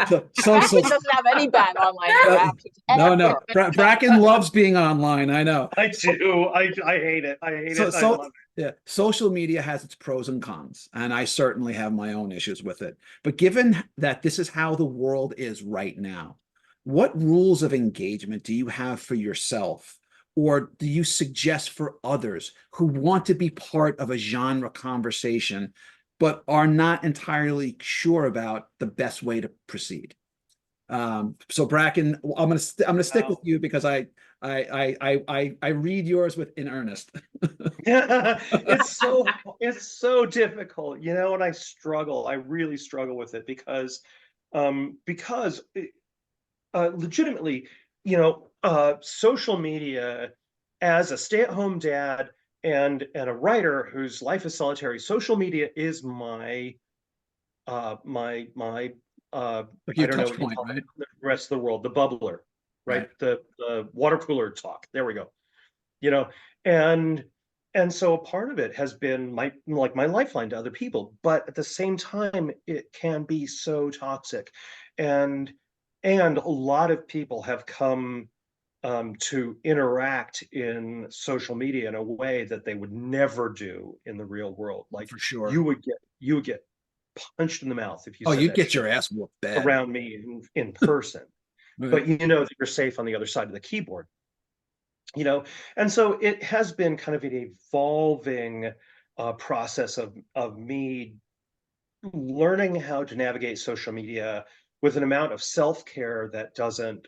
A: So
B: Bracken doesn't have any bad online interactions
A: no.
B: ever.
A: Bracken loves being online. I know.
C: I do. I hate it. I hate
A: So
C: it. I
A: so
C: love
A: yeah, social media has its pros and cons, and I certainly have my own issues with it. But given that this is how the world is right now, what rules of engagement do you have for yourself, or do you suggest for others who want to be part of a genre conversation, but are not entirely sure about the best way to proceed? So Bracken, I'm gonna stick with
C: it.
A: you because I read yours with in earnest.
C: Yeah, it's so difficult, and I struggle. I really struggle with it because legitimately, social media, as a stay-at-home dad and a writer whose life is solitary, social media is my
A: Like
C: I
A: your
C: don't know
A: touch
C: what you
A: point,
C: call it,
A: right?
C: the rest of the world, the bubbler,
A: Right.
C: right? The water cooler talk. There we go. You know, and and so a part of it has been my lifeline to other people, but at the same time, it can be so toxic. And and a lot of people have come to interact in social media in a way that they would never do in the real world. Like,
A: For sure.
C: you would get punched in the mouth if you
A: Oh,
C: said
A: you'd
C: that
A: get
C: shit
A: your ass whooped bad.
C: around me in person,
A: Right.
C: but you know that you're safe on the other side of the keyboard. you know and so it has been kind of an evolving process of me learning how to navigate social media with an amount of self-care that doesn't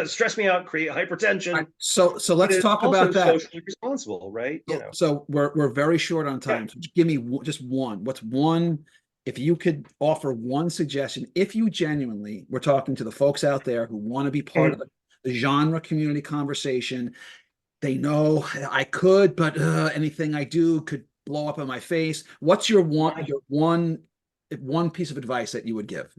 C: stress me out, create hypertension.
A: Right, so
C: But
A: let's
C: it's
A: talk
C: also
A: about that.
C: socially responsible, right? You know,
A: So we're very short on time. So just give me just one. What's one? If you could offer one suggestion, if you genuinely, we're talking to the folks out there who want to be part of the genre community conversation. They know I could, but anything I do could blow up in my face. What's your one piece of advice that you would give?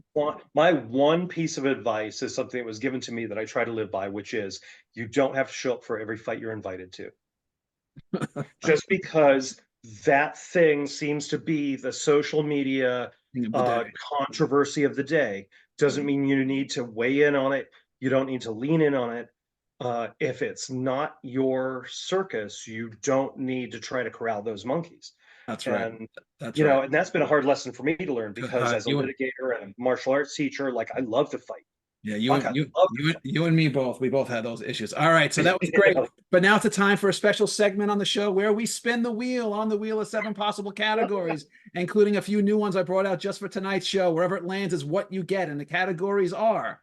C: my one piece of advice is something that was given to me that I try to live by, which is you don't have to show up for every fight you're invited to. Just because that thing seems to be the social media controversy of the day doesn't mean you need to weigh in on it. You don't need to lean in on it. If it's not your circus, you don't need to try to corral those monkeys.
A: That's right.
C: And
A: That's
C: you know,
A: right.
C: and that's been a hard lesson for me to learn, because as a
A: You,
C: litigator and a martial arts teacher, like, I love to fight.
A: yeah,
C: Fuck, I love to fight.
A: you and me both. We both had those issues. All right, so that was great.
C: Yeah.
A: But now it's a time for a special segment on the show where we spin the wheel on the wheel of 7 possible categories, including a few new ones I brought out just for tonight's show. Wherever it lands is what you get, and the categories are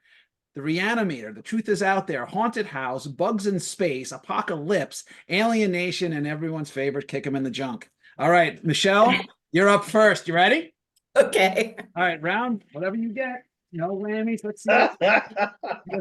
A: The Reanimator, The Truth Is Out There, Haunted House, Bugs in Space, Apocalypse, Alienation, and everyone's favorite, Kick 'em in the Junk. All right, Michelle, you're up first. You ready?
D: Okay.
A: All right, round, whatever you get. No whammies. Let's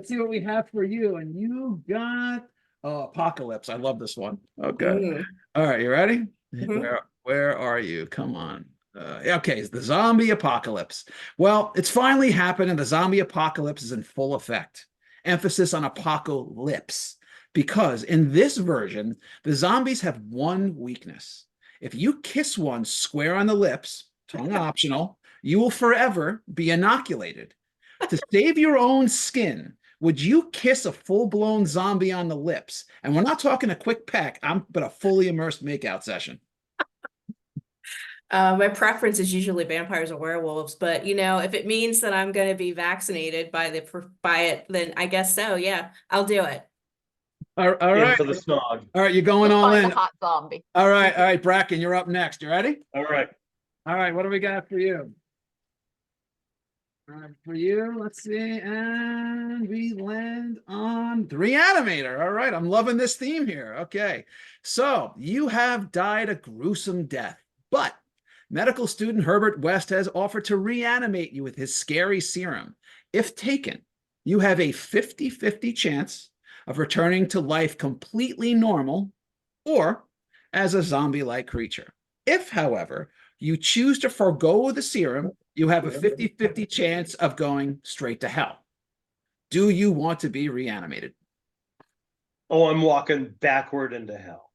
A: see what we have for you. And you got Apocalypse. I love this one. Okay.
D: Mm.
A: All right, you ready?
D: Mhm.
A: Where are you? Come on. Okay, it's the zombie apocalypse. Well, it's finally happened, and the zombie apocalypse is in full effect. Emphasis on apocalypse, because in this version, the zombies have one weakness. If you kiss one square on the lips, tongue optional, you will forever be inoculated. To save your own skin, would you kiss a full-blown zombie on the lips? And we're not talking a quick peck, but a fully immersed makeout session.
D: My preference is usually vampires or werewolves, but you know, if it means that I'm going to be vaccinated by it, then I guess so. Yeah, I'll do it.
A: All
C: In
A: right.
C: for the snog.
A: All right, you're going
B: You'll
A: all
B: find
A: in.
B: a hot zombie.
A: All right, Bracken, you're up next. You ready?
C: All right.
A: All right, what do we got for you? For you, let's see, and we land on The Reanimator. All right, I'm loving this theme here. Okay, so you have died a gruesome death, but medical student Herbert West has offered to reanimate you with his scary serum. If taken, you have a 50-50 chance of returning to life completely normal or as a zombie-like creature. If, however, you choose to forego the serum, you have a 50-50 chance of going straight to hell. Do you want to be reanimated?
C: Oh, I'm walking backward into hell.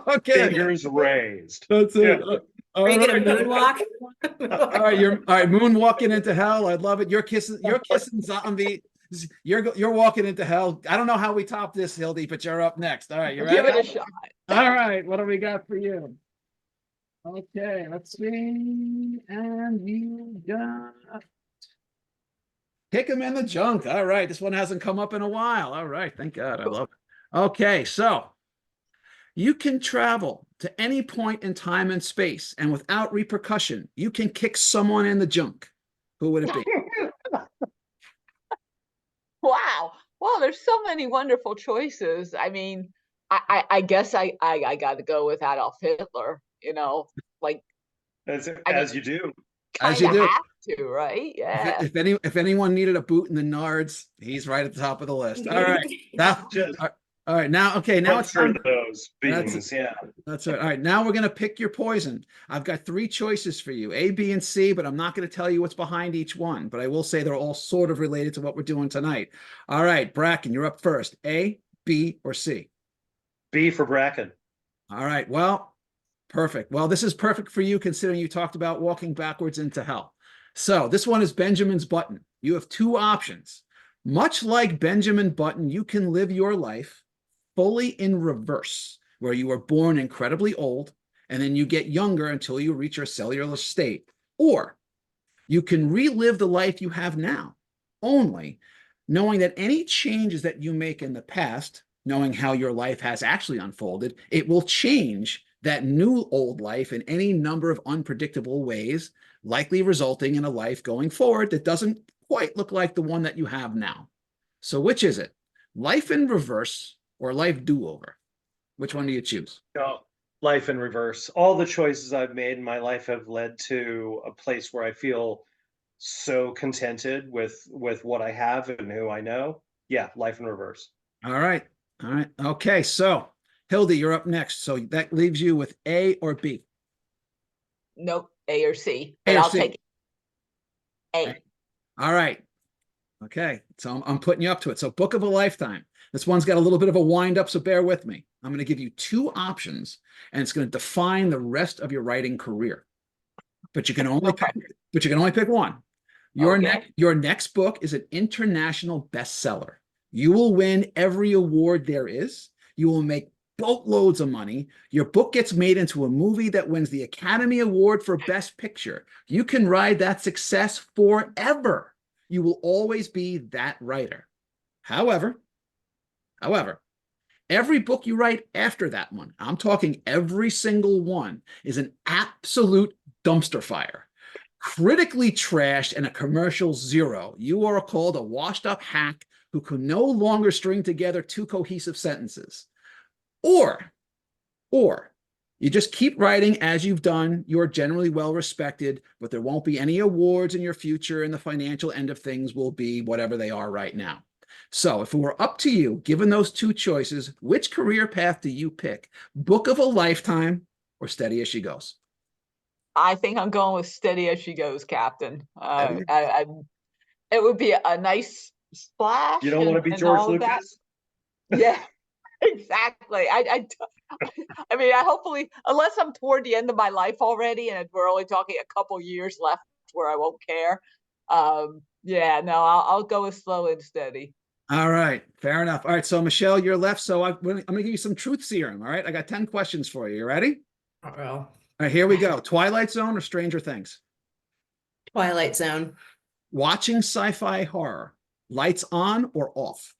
A: Okay.
C: Fingers raised.
A: That's it.
C: Yeah.
D: Are you
A: right.
D: gonna moonwalk?
A: All right, you're all right. Moonwalking into hell. I love it. You're kissing zombie. You're walking into hell. I don't know how we top this, Hildy, but you're up next. All right, you ready?
B: Give it a shot.
A: All right, what do we got for you? Okay, let's see. And you got Kick 'em in the Junk. All right, this one hasn't come up in a while. All right, thank God. I love it. Okay, so you can travel to any point in time and space, and without repercussion, you can kick someone in the junk. Who would it be?
B: Wow. Well, there's so many wonderful choices. I mean, I guess I got to go with Adolf Hitler. You know, like
C: As you do.
A: As
B: kind
A: you
B: of
A: do.
B: have to, right? Yeah.
A: If anyone needed a boot in the nards, he's right at the top of the list. All right. Now,
C: Just
A: all right. Now, okay. Now it's
C: for
A: time.
C: those beings. Yeah.
A: That's right. All right. Now we're going to pick your poison. I've got 3 choices for you, A, B, and C, but I'm not going to tell you what's behind each one. But I will say they're all sort of related to what we're doing tonight. All right, Bracken, you're up first. A, B, or C?
C: B for Bracken.
A: All right. Well, perfect. Well, this is perfect for you considering you talked about walking backwards into hell. So this one is Benjamin's Button. You have 2 options. Much like Benjamin Button, you can live your life fully in reverse, where you were born incredibly old and then you get younger until you reach your cellular state. Or you can relive the life you have now, only knowing that any changes that you make in the past, knowing how your life has actually unfolded, it will change that new old life in any number of unpredictable ways, likely resulting in a life going forward that doesn't quite look like the one that you have now. So which is it? Life in reverse or life do-over? Which one do you choose?
C: No, life in reverse. All the choices I've made in my life have led to a place where I feel so contented with what I have and who I know. Yeah, life in reverse.
A: All right. All right. Okay. So, Hildy, you're up next. So that leaves you with A or B.
B: Nope, A or C,
A: A
B: but
A: or
B: I'll
A: C.
B: take A.
A: All right. Okay. So I'm putting you up to it. So, Book of a Lifetime. This one's got a little bit of a wind up, so bear with me. I'm going to give you two options, and it's going to define the rest of your writing career. But you can only
B: Okay.
A: pick one.
B: Okay.
A: Your next book is an international bestseller. You will win every award there is. You will make boatloads of money. Your book gets made into a movie that wins the Academy Award for Best Picture. You can ride that success forever. You will always be that writer. However, every book you write after that one, I'm talking every single one, is an absolute dumpster fire. Critically trashed and a commercial zero. You are called a washed up hack who can no longer string together two cohesive sentences. Or you just keep writing as you've done. You're generally well respected, but there won't be any awards in your future, and the financial end of things will be whatever they are right now. So if it were up to you, given those two choices, which career path do you pick? Book of a Lifetime or Steady as She Goes?
B: I think I'm going with Steady as She Goes, Captain.
A: Steady.
B: It would be a nice splash
C: You don't want to be
B: and
C: George
B: all of that.
C: Lucas?
B: Yeah, exactly. I mean, I hopefully, unless I'm toward the end of my life already, and we're only talking a couple years left where I won't care. Yeah, no, I'll go with slow and steady.
A: All right, fair enough. All right, so Michelle, you're left. So I'm going to give you some truth serum. All right, I got 10 questions for you. You ready?
D: Uh-oh.
A: All right, here we go. Twilight Zone or Stranger Things?
D: Twilight Zone.
A: Watching sci-fi horror, lights on or off?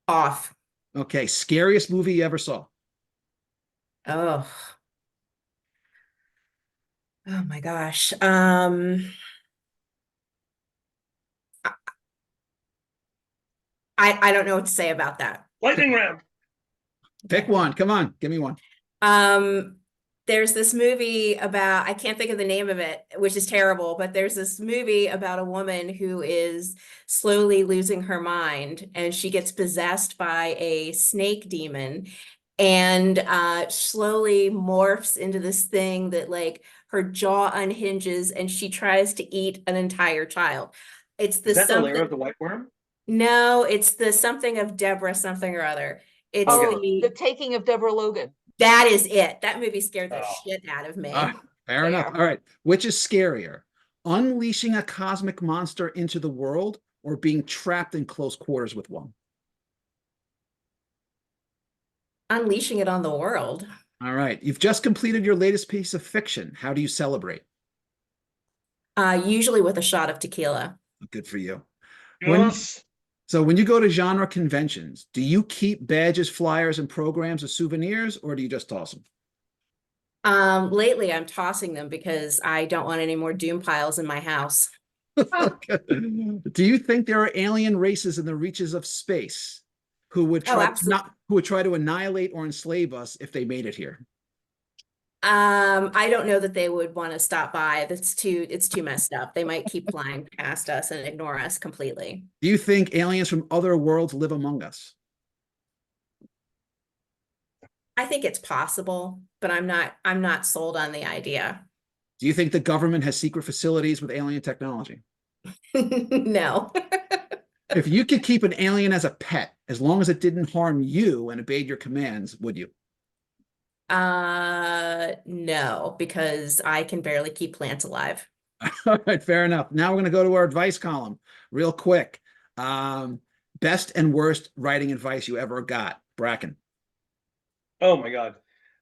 D: Off.
A: Okay, scariest movie you ever saw?
D: Oh. Oh my gosh. I don't know what to say about that.
C: Lightning round.
A: Pick one. Come on, give me one.
D: Um, there's this movie about, I can't think of the name of it, which is terrible, but there's this movie about a woman who is slowly losing her mind, and she gets possessed by a snake demon and slowly morphs into this thing that, like, her jaw unhinges and she tries to eat an entire child. It's the
C: Is that the lair
D: something,
C: of the white worm?
D: no, it's the something of Deborah something or other. It's
C: Okay.
B: Oh, The Taking of Deborah Logan.
D: that is it. That movie scared the
C: Oh.
D: shit out of me.
A: Fair enough.
B: Fair.
A: All right, which is scarier? Unleashing a cosmic monster into the world or being trapped in close quarters with one?
D: Unleashing it on the world.
A: All right, you've just completed your latest piece of fiction. How do you celebrate?
D: Usually with a shot of tequila.
A: Good for you.
C: Yes.
A: So when you go to genre conventions, do you keep badges, flyers, and programs as souvenirs, or do you just toss them?
D: Lately I'm tossing them because I don't want any more doom piles in my house.
A: Do you think there are alien races in the reaches of space who would
D: Oh,
A: try
D: absolutely.
A: who would try to annihilate or enslave us if they made it here?
D: I don't know that they would want to stop by. It's too messed up. They might keep flying past us and ignore us completely.
A: Do you think aliens from other worlds live among us?
D: I think it's possible, but I'm not sold on the idea.
A: Do you think the government has secret facilities with alien technology?
D: No.
A: If you could keep an alien as a pet, as long as it didn't harm you and obeyed your commands, would you?
D: No, because I can barely keep plants alive.
A: All right, fair enough. Now we're going to go to our advice column real quick. Best and worst writing advice you ever got, Bracken.
C: Oh my God.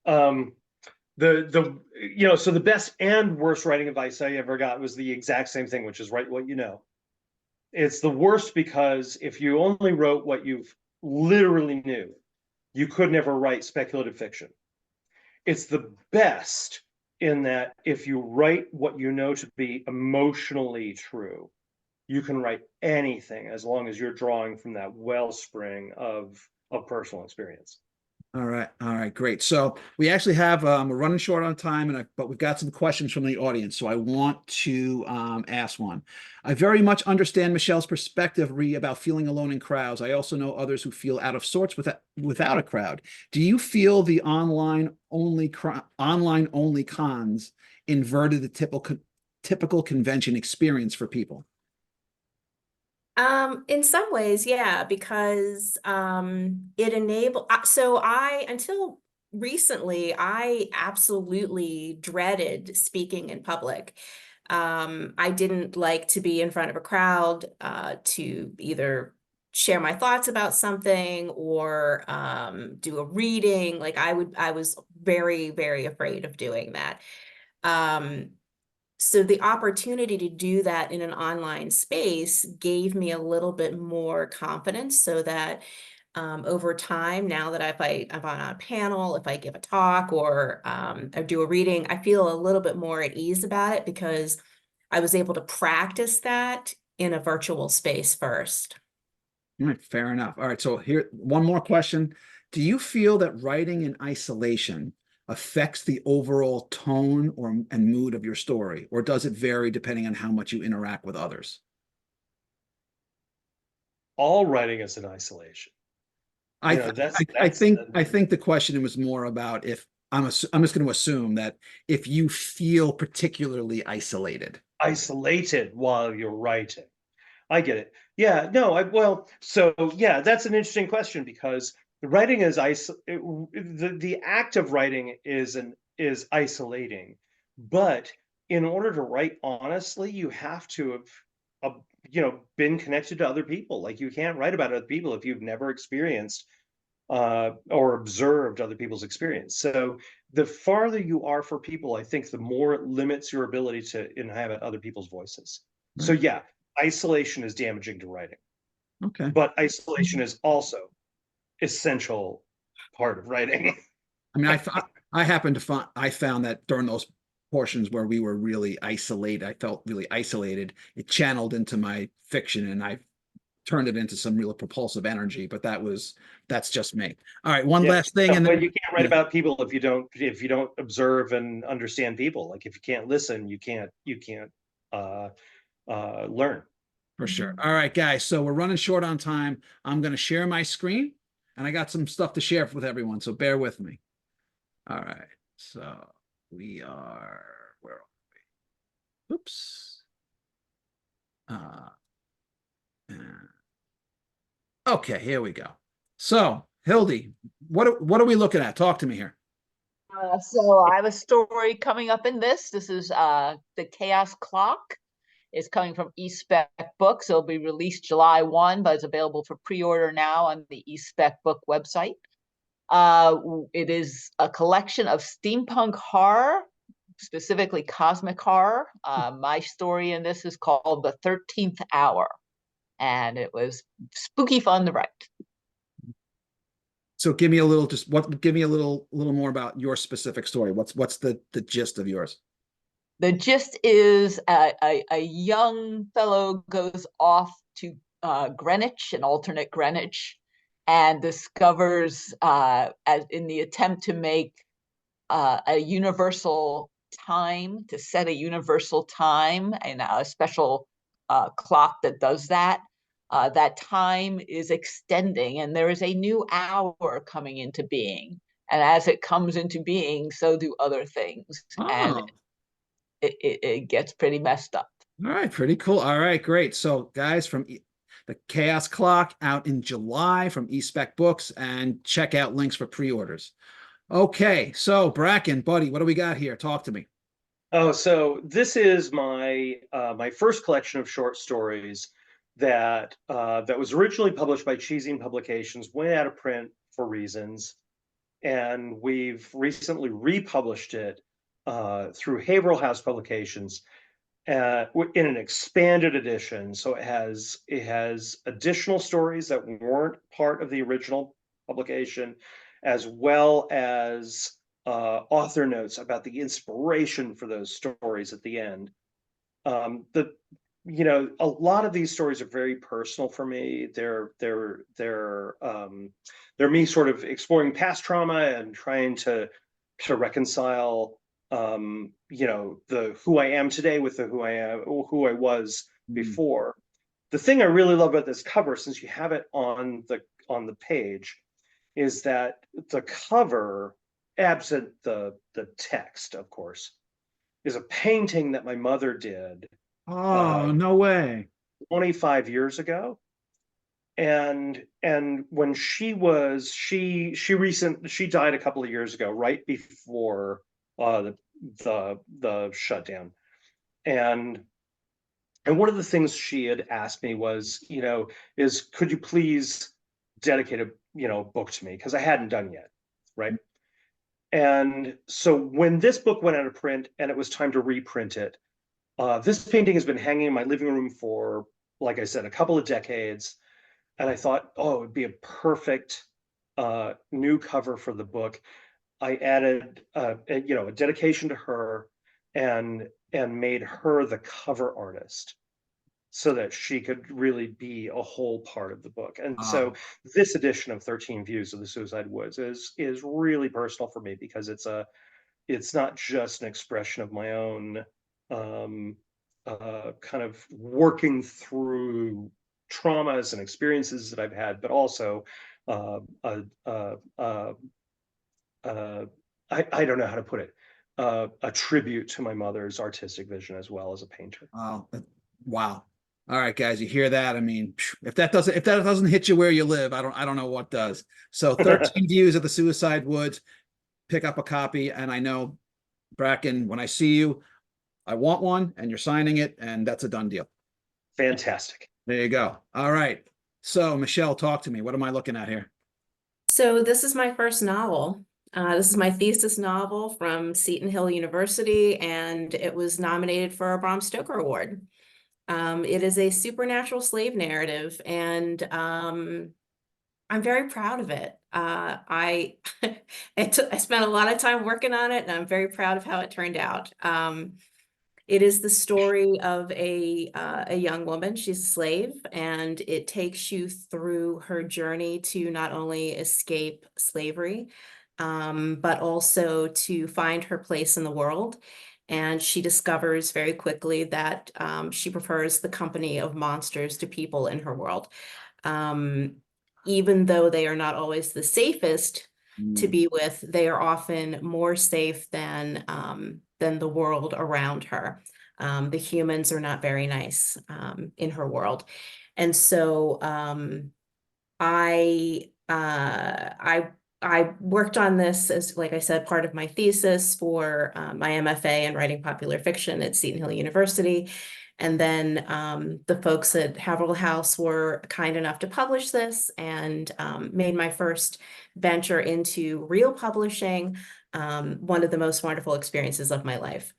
C: So the best and worst writing advice I ever got was the exact same thing, which is write what you know. It's the worst because if you only wrote what you've literally knew, you could never write speculative fiction. It's the best in that if you write what you know to be emotionally true, you can write anything as long as you're drawing from that wellspring of personal experience.
A: All right, great. So we actually have we're running short on time, but we've got some questions from the audience. So I want to ask one. I very much understand Michelle's perspective, about feeling alone in crowds. I also know others who feel out of sorts without a crowd. Do you feel the online only cons inverted the typical convention experience for people?
D: In some ways, yeah, because it so until recently, I absolutely dreaded speaking in public. I didn't like to be in front of a crowd, to either share my thoughts about something or do a reading. Like I was very, very afraid of doing that. Um, so the opportunity to do that in an online space gave me a little bit more confidence so that over time, now that I'm on a panel, if I give a talk or I do a reading, I feel a little bit more at ease about it because I was able to practice that in a virtual space first.
A: All right, fair enough. All right, so here, one more question. Do you feel that writing in isolation affects the overall tone and mood of your story, or does it vary depending on how much you interact with others?
C: All writing is in isolation.
A: I
C: You
A: th
C: know,
A: I think the question was more about if I'm just going to assume that if you feel particularly isolated.
C: isolated while you're writing. I get it. Yeah, no, well, so yeah, that's an interesting question because the writing is the act of writing is isolating, but in order to write honestly, you have to have, been connected to other people. Like you can't write about other people if you've never experienced or observed other people's experience. So the farther you are for people, I think the more it limits your ability to inhabit other people's voices. So
A: Right.
C: yeah, isolation is damaging to writing,
A: Okay.
C: but isolation is also essential part of writing.
A: I mean, I happened to find I found that during those portions where we were really isolated, I felt really isolated. It channeled into my fiction, and I turned it into some real propulsive energy. But that's just me. All right, one
C: Yeah,
A: last thing, and
C: but
A: then
C: you can't write about people if you don't observe and understand people. Like if you can't listen, you can't uh, learn.
A: for sure. All right, guys. So we're running short on time. I'm going to share my screen, and I got some stuff to share with everyone. So bear with me. All right. So we are where are we? Oops. Uh, uh, okay, here we go. So, Hildy, what are we looking at? Talk to me here.
B: So I have a story coming up in this. This is The Chaos Clock. It's coming from eSpec Books. It'll be released July 1, but it's available for pre-order now on the eSpec Book website. It is a collection of steampunk horror, specifically cosmic horror. My story in this is called The 13th Hour, and it was spooky fun to write.
A: So give me a little more about your specific story. What's the gist of yours?
B: The gist is a young fellow goes off to Greenwich, an alternate Greenwich, and discovers, as in the attempt to make a universal time, to set a universal time, and a special clock that does that. That time is extending, and there is a new hour coming into being. And as it comes into being, so do other things. And
A: Oh,
B: it gets pretty messed up.
A: all right, pretty cool. All right, great. So, guys, the Chaos Clock out in July from eSpec Books, and check out links for pre-orders. Okay, so Bracken, buddy, what do we got here? Talk to me.
C: Oh, so this is my first collection of short stories that was originally published by Cheesing Publications, went out of print for reasons, and we've recently republished it through Haverhill House Publications in an expanded edition. So it has additional stories that weren't part of the original publication, as well as author notes about the inspiration for those stories at the end. The you know, a lot of these stories are very personal for me. They're me sort of exploring past trauma and trying to reconcile, you know, the who I am today with the who I was before. The thing I really love about this cover, since you have it on the page, is that the cover, absent the text, of course, is a painting that my mother did
A: Oh, no way.
C: 25 years ago. And when she died a couple of years ago, right before the shutdown. And one of the things she had asked me was, you know, is could you please dedicate a, you know, book to me, because I hadn't done yet, right? And so when this book went out of print and it was time to reprint it, this painting has been hanging in my living room for, like I said, a couple of decades. And I thought, oh, it would be a perfect new cover for the book. I added, you know, a dedication to her, and made her the cover artist, so that she could really be a whole part of the book. And so this edition of 13 Views of the Suicide Woods is really personal for me, because it's not just an expression of my own kind of working through traumas and experiences that I've had, but also I don't know how to put it, a tribute to my mother's artistic vision as well as a painter.
A: Wow. All right, guys, you hear that? I mean, if that doesn't hit you where you live, I don't know what does. So 13 Views of the Suicide Woods, pick up a copy. And I know, Bracken, when I see you, I want one, and you're signing it, and that's a done deal.
C: Fantastic.
A: There you go. All right. So Michelle, talk to me. What am I looking at here?
D: So this is my first novel. This is my thesis novel from Seton Hill University, and it was nominated for a Bram Stoker Award. It is a supernatural slave narrative, and I'm very proud of it. I spent a lot of time working on it, and I'm very proud of how it turned out. It is the story of a young woman. She's a slave, and it takes you through her journey to not only escape slavery, but also to find her place in the world. And she discovers very quickly that she prefers the company of monsters to people in her world. Even though they are not always the safest to be with, they are often more safe than the world around her. The humans are not very nice in her world. And so I worked on this as, like I said, part of my thesis for my MFA in writing popular fiction at Seton Hill University. And then the folks at Haverhill House were kind enough to publish this, and made my first venture into real publishing one of the most wonderful experiences of my life.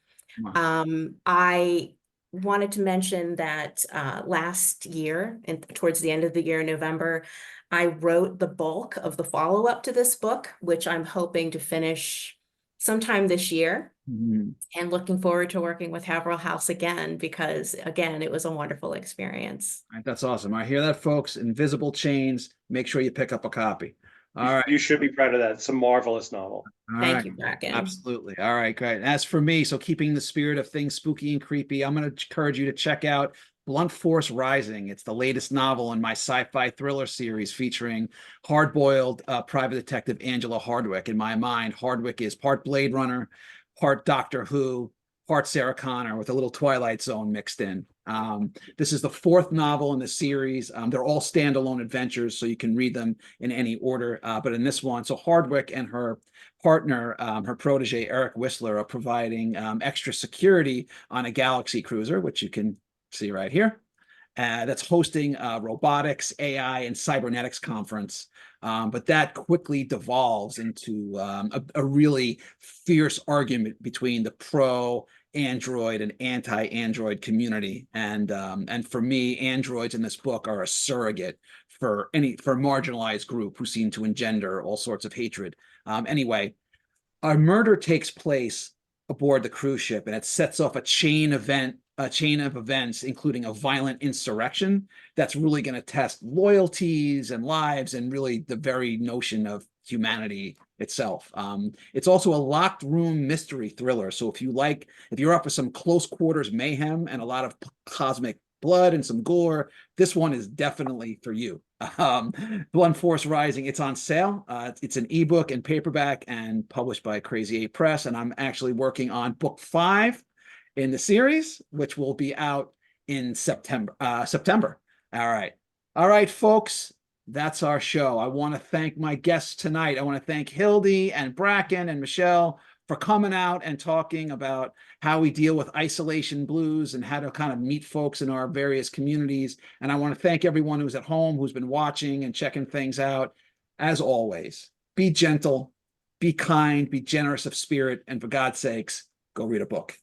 D: I wanted to mention that last year, and towards the end of the year, in November, I wrote the bulk of the follow-up to this book, which I'm hoping to finish sometime this year. And looking forward to working with Haverhill House again, because again, it was a wonderful experience.
A: All right, that's awesome. I hear that, folks. Invisible Chains. Make sure you pick up a copy. All right.
C: You should be proud of that. It's a marvelous novel.
D: Thank you, Bracken.
A: Absolutely. All right, great. As for me, so keeping the spirit of things spooky and creepy, I'm going to encourage you to check out Blunt Force Rising. It's the latest novel in my sci-fi thriller series featuring hard-boiled private detective Angela Hardwick. In my mind, Hardwick is part Blade Runner, part Doctor Who, part Sarah Connor, with a little Twilight Zone mixed in. This is the fourth novel in the series. They're all standalone adventures, so you can read them in any order. But in this one, so Hardwick and her partner, her protege, Eric Whistler, are providing extra security on a Galaxy cruiser, which you can see right here. That's hosting a robotics, AI, and cybernetics conference. But that quickly devolves into a really fierce argument between the pro-Android and anti-Android community. And for me, androids in this book are a surrogate for a marginalized group who seem to engender all sorts of hatred. Anyway, a murder takes place aboard the cruise ship, and it sets off a chain event a chain of events, including a violent insurrection that's really going to test loyalties and lives and really the very notion of humanity itself. It's also a locked room mystery thriller. So if you're up for some close quarters mayhem and a lot of cosmic blood and some gore, this one is definitely for you. Blunt Force Rising, it's on sale. It's an ebook and paperback and published by Crazy 8 Press. And I'm actually working on book 5 in the series, which will be out in September. All right, folks, that's our show. I want to thank my guests tonight. I want to thank Hildy and Bracken and Michelle for coming out and talking about how we deal with isolation blues and how to kind of meet folks in our various communities. And I want to thank everyone who's at home, who's been watching and checking things out. As always, be gentle, be kind, be generous of spirit, and for God's sakes, go read a book.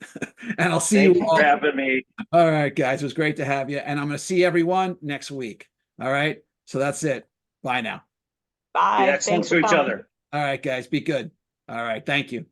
A: And I'll see
C: Thank
A: you
C: you
A: all.
C: for having me.
A: All right, guys, it was great to have you. And I'm going to see everyone next week. All right, so that's it. Bye now.
C: Be
B: Bye.
C: excellent
B: Thanks
C: to
B: for
C: each
B: coming.
C: other.
A: All right, guys, be good. All right, thank you.